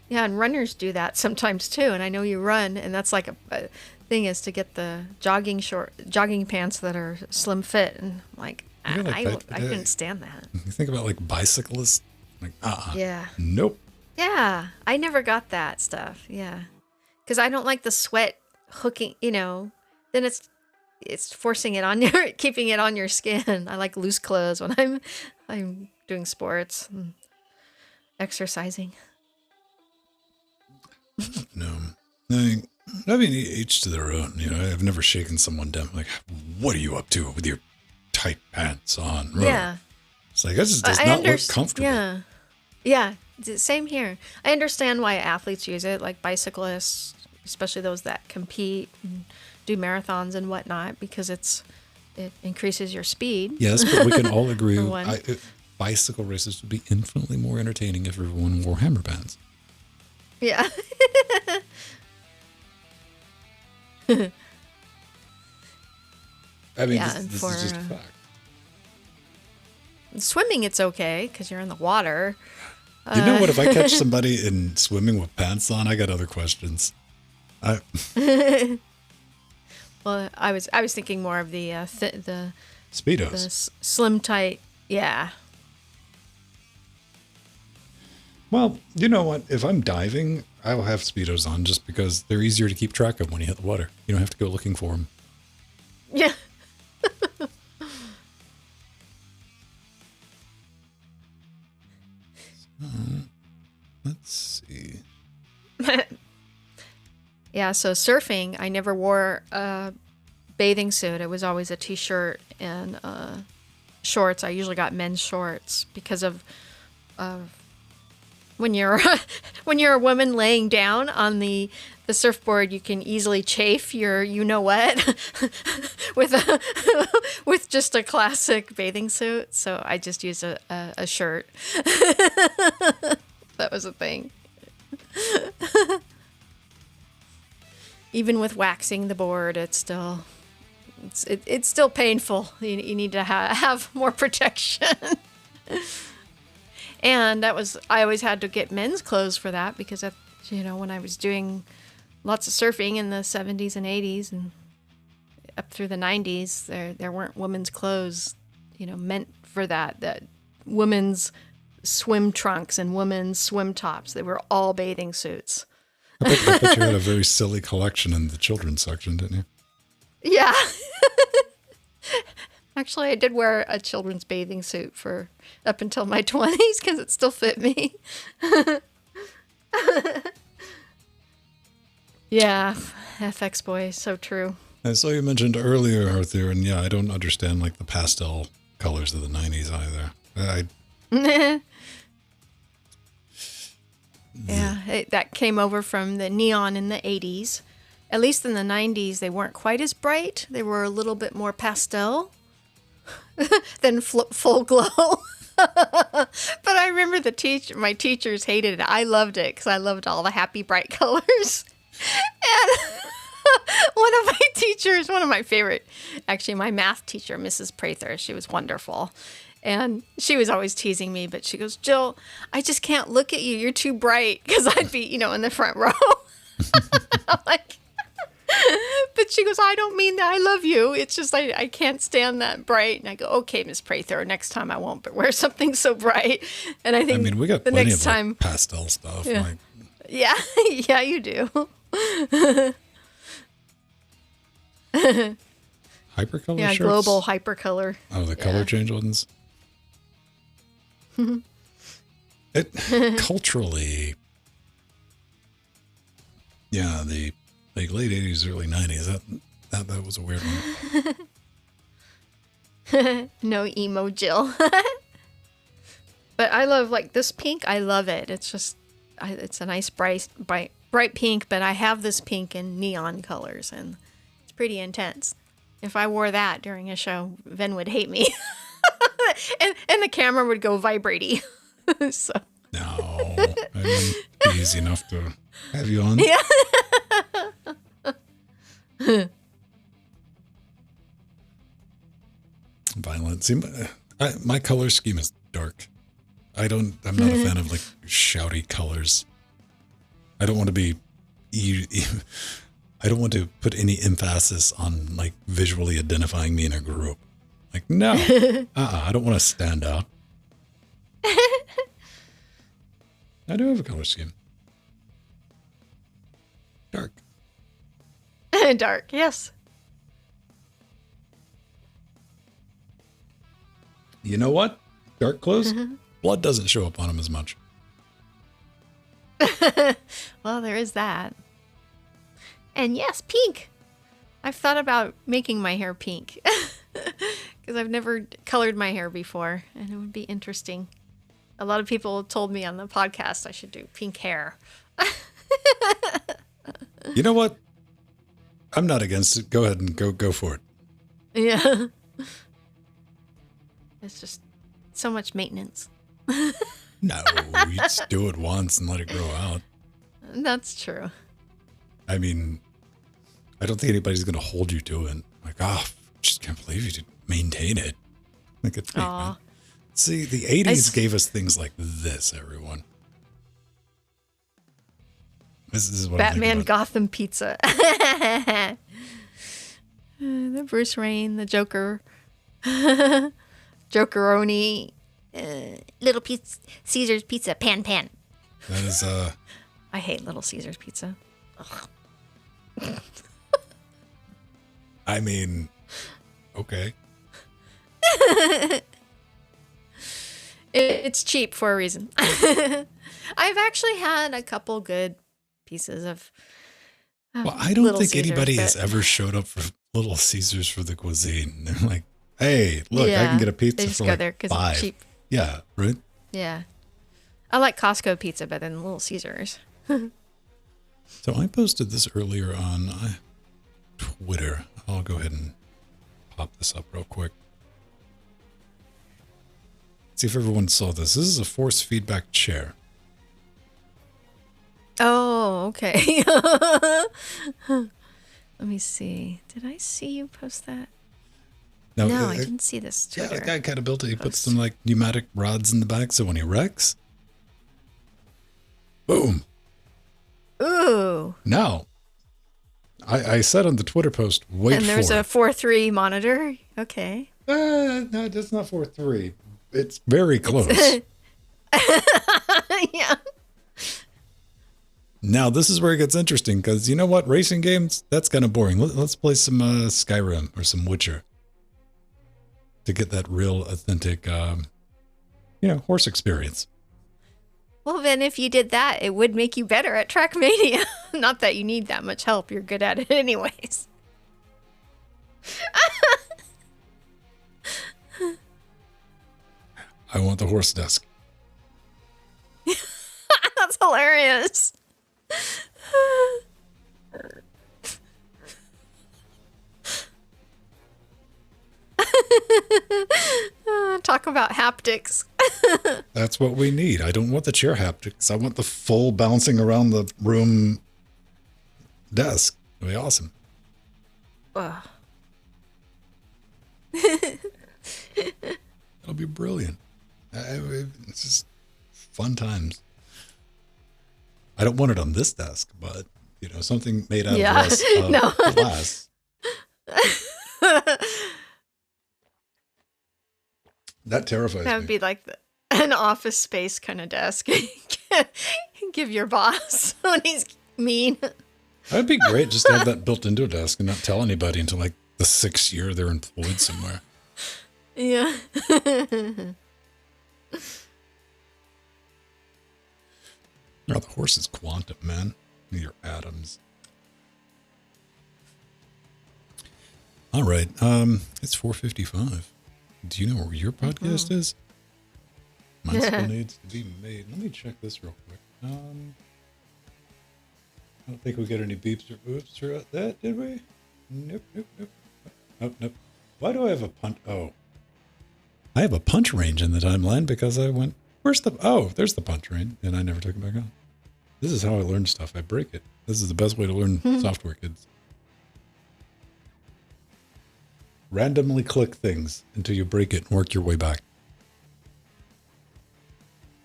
Yeah, and runners do that sometimes too. And I know you run, and that's like a thing is to get the jogging pants that are slim fit. And like, I couldn't stand that. You think about like bicyclists, like Yeah. nope. Yeah, I never got that stuff. Yeah, because I don't like the sweat hooking. Then it's forcing it on your, keeping it on your skin. I like loose clothes when I'm doing sports and exercising. No, I mean, each to their own. I've never shaken someone down. Like, what are you up to with your tight pants on? Yeah, it's like that just does not look comfortable. Yeah. Same here. I understand why athletes use it, like bicyclists, especially those that compete and do marathons and whatnot, because it increases your speed. Yes, but we can all agree bicycle races would be infinitely more entertaining if everyone wore hammer bands. Yeah. I mean, this is just a fact. Swimming, it's okay because you're in the water. You know what? If I catch somebody in swimming with pants on, I got other questions. Well, I was thinking more of the Speedos, the slim tight. Yeah. Well, you know what? If I'm diving, I will have Speedos on just because they're easier to keep track of when you hit the water. You don't have to go looking for them. Yeah. Let's see. Yeah, so surfing, I never wore a bathing suit. It was always a t-shirt and shorts. I usually got men's shorts because of when you're a woman laying down on the surfboard, you can easily chafe your what with just a classic bathing suit. So I just used a shirt. That was a thing. Even with waxing the board, it's still painful. You need to have more protection. And I always had to get men's clothes for that because when I was doing lots of surfing in the 70s and 80s and up through the 90s, there weren't women's clothes, meant for that women's swim trunks and women's swim tops. They were all bathing suits. I bet you had a very silly collection in the children's section, didn't you? Yeah. Actually, I did wear a children's bathing suit for up until my 20s because it still fit me. Yeah, FX boy, so true. I saw you mentioned earlier, Arthur, and yeah, I don't understand like the pastel colors of the 90s either. Yeah, that came over from the neon in the 80s. At least in the 90s, they weren't quite as bright. They were a little bit more pastel than full glow. But I remember my teachers hated it. I loved it because I loved all the happy, bright colors. And one of my favorite, actually my math teacher, Mrs. Prather, she was wonderful. And she was always teasing me, but she goes, Jill, I just can't look at you. You're too bright. Because I'd be, in the front row. I'm like, but she goes, I don't mean that. I love you. It's just I can't stand that bright. And I go, okay, Miss Prather, next time I won't, but wear something so bright. And I think we got the plenty next of time, pastel stuff. Yeah, yeah, you do. Hypercolor yeah, shirts? global hypercolor. Oh, the color change ones? It culturally, yeah, the late 80s, early 90s, that was a weird one. No emo Jill. But I love this pink. I love it. It's just, it's a nice bright pink, but I have this pink in neon colors and it's pretty intense. If I wore that during a show, Ven would hate me. and the camera would go vibrating. So. No, I mean, easy enough to have you on. Yeah. violent. See, my color scheme is dark. I'm not a fan of like shouty colors. I don't want to be, I don't want to put any emphasis on like visually identifying me in a group. Like, no, I don't want to stand out. I do have a color scheme. Dark. Dark, yes. You know what? Dark clothes, blood doesn't show up on them as much. Well, there is that. And yes, pink. I've thought about making my hair pink because I've never colored my hair before, and it would be interesting. A lot of people told me on the podcast I should do pink hair. You know what? I'm not against it. Go ahead and go for it. Yeah. It's just so much maintenance. No, you just do it once and let it grow out. That's true. I mean, I don't think anybody's going to hold you to it. Like, just can't believe you didn't maintain it. Like it's man. See, the 80s gave us things like this, everyone. This is what Batman Gotham Pizza. The Bruce Wayne, the Joker. Jokeroni. Little Caesar's Pizza. Pan. That is, I hate Little Caesar's Pizza. Ugh. I mean, okay. It's cheap for a reason. I've actually had a couple good pieces of well, I don't think Caesars, anybody has ever showed up for Little Caesars for the cuisine. They're like, hey, look, I can get a pizza they just for go like there 'cause $5. it's cheap. Yeah, right? Yeah. I like Costco pizza better than Little Caesars. So I posted this earlier on Twitter. I'll go ahead and pop this up real quick. See if everyone saw this. This is a force feedback chair. Oh, okay. Let me see. Did I see you post that? No, I didn't see this Twitter. Yeah, the guy kind of built it. He put some like pneumatic rods in the back, so when he wrecks, boom. Ooh. Now, I said on the Twitter post, wait for it. And there's a 4:3 monitor. Okay. No, that's not 4:3. It's very close. Yeah. Now, this is where it gets interesting, because you know what? Racing games, that's kind of boring. Let's play some Skyrim or some Witcher to get that real, authentic, horse experience. Well, then if you did that, it would make you better at Trackmania. Not that you need that much help. You're good at it anyways. I want the horse desk. That's hilarious. Talk about haptics. That's what we need. I don't want the chair haptics. I want the full bouncing around the room desk. It'll be awesome. It'll be brilliant. It's just fun times. I don't want it on this desk, but something made out of glass. That terrifies me. That would be like an office space kind of desk. Give your boss when he's mean. That'd be great just to have that built into a desk and not tell anybody until like the 6th year they're employed somewhere. Yeah. The horse is quantum, man. Your atoms. All right. It's 4:55. Do you know where your podcast is? Mine still needs to be made. Let me check this real quick. I don't think we got any beeps or oops throughout that, did we? Nope. Nope. Why do I have a punch? Oh. I have a punch range in the timeline because I went, there's the punch range, and I never took it back on. This is how I learn stuff. I break it. This is the best way to learn software, kids. randomly click things until you break it and work your way back.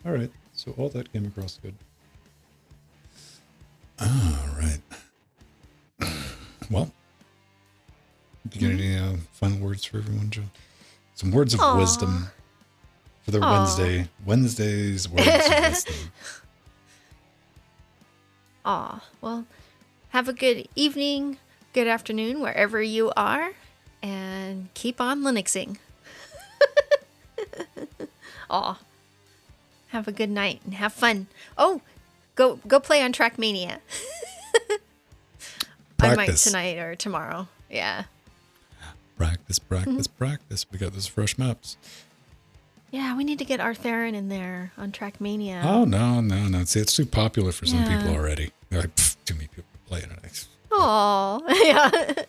All right, so all that came across good. All right. Well, you got any final words for everyone, Joe? Some words of wisdom for their Wednesday's words of wisdom. Well, have a good evening, good afternoon, wherever you are, and keep on Linuxing. Have a good night and have fun. Oh, go play on Trackmania. I might tonight or tomorrow. Yeah. Practice. We got those fresh maps. Yeah, we need to get Arthurian in there on Trackmania. Oh, no. See, it's too popular for some people already. They're like, too many people playing it. Oh, yeah.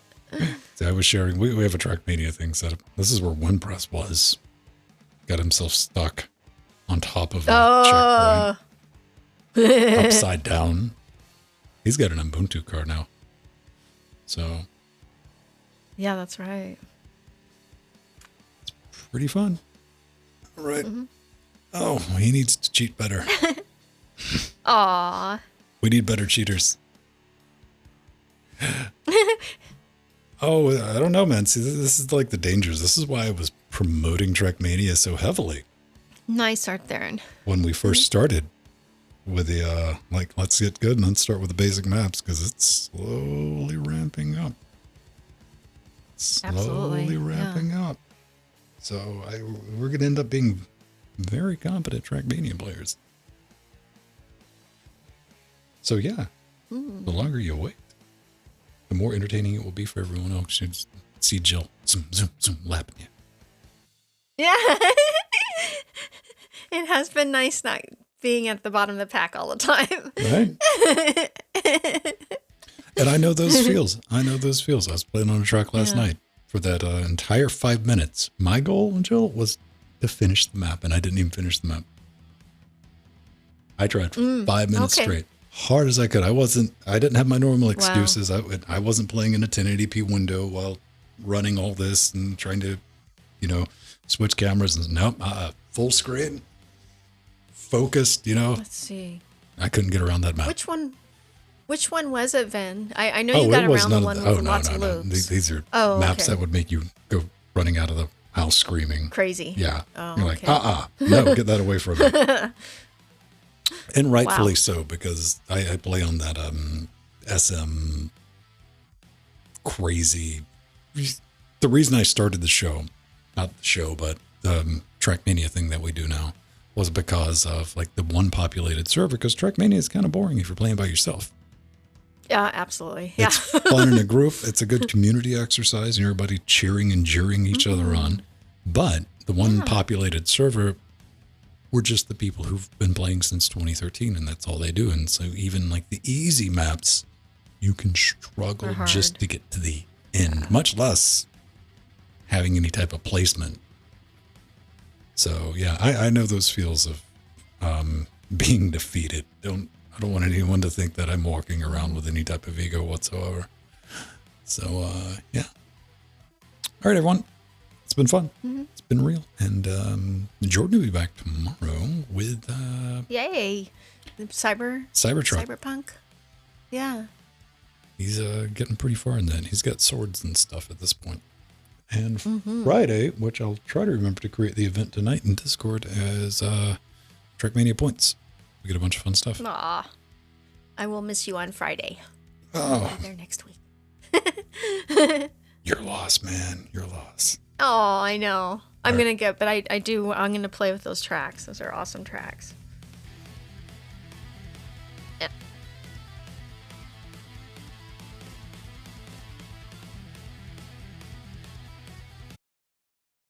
See, I was sharing, we have a Trackmania thing set up. This is where WinPress was. Got himself stuck on top of a checkpoint. Upside down. He's got an Ubuntu card now. So. Yeah, that's right. It's pretty fun. All right. Oh, he needs to cheat better. Aw. We need better cheaters. Oh, I don't know, man. See, this is like the dangers. This is why I was promoting Trackmania so heavily. Nice, Arthurian. When we first started with the, let's get good and let's start with the basic maps because it's slowly ramping up. Slowly ramping up. So we're going to end up being very competent Trackmania players. So yeah, the longer you wait, the more entertaining it will be for everyone else. You just see Jill zoom, lapping you. Yeah. It has been nice not being at the bottom of the pack all the time. Right? And I know those feels. I was playing on a track last night for that entire 5 minutes. My goal, Jill, was to finish the map, and I didn't even finish the map. I tried for 5 minutes straight. Hard as I could. I didn't have my normal excuses. Wow. I wasn't playing in a 1080p window while running all this and trying to, switch cameras. And nope, full screen, focused, Let's see. I couldn't get around that map. Which one was it, Vin? I know you got around the one with lots of loops. These are maps that would make you go running out of the house screaming. Crazy. Yeah. You're like, no, get that away from me. And rightfully so, because I play on that SM crazy. The reason I started the show, not the show, but the Trackmania thing that we do now, was because of the one populated server, because Trackmania is kind of boring if you're playing by yourself. Yeah, absolutely. Yeah. It's fun in a group. It's a good community exercise, and everybody cheering and jeering each other on. But the one populated server, we're just the people who've been playing since 2013, and that's all they do. And so even the easy maps, you can struggle just to get to the end, much less having any type of placement. So yeah, I know those feels of being defeated. I don't want anyone to think that I'm walking around with any type of ego whatsoever. So yeah. All right, everyone. It's been fun. It's been real. And Jordan will be back tomorrow with yay. Cyberpunk. Yeah. He's getting pretty far in that. He's got swords and stuff at this point. And Friday, which I'll try to remember to create the event tonight in Discord as Trackmania Points. We get a bunch of fun stuff. Aw. I will miss you on Friday. Oh. I'll be there next week. Your loss, man. Your loss. Oh, I know. I'm going to get, but I'm going to play with those tracks. Those are awesome tracks. Yeah.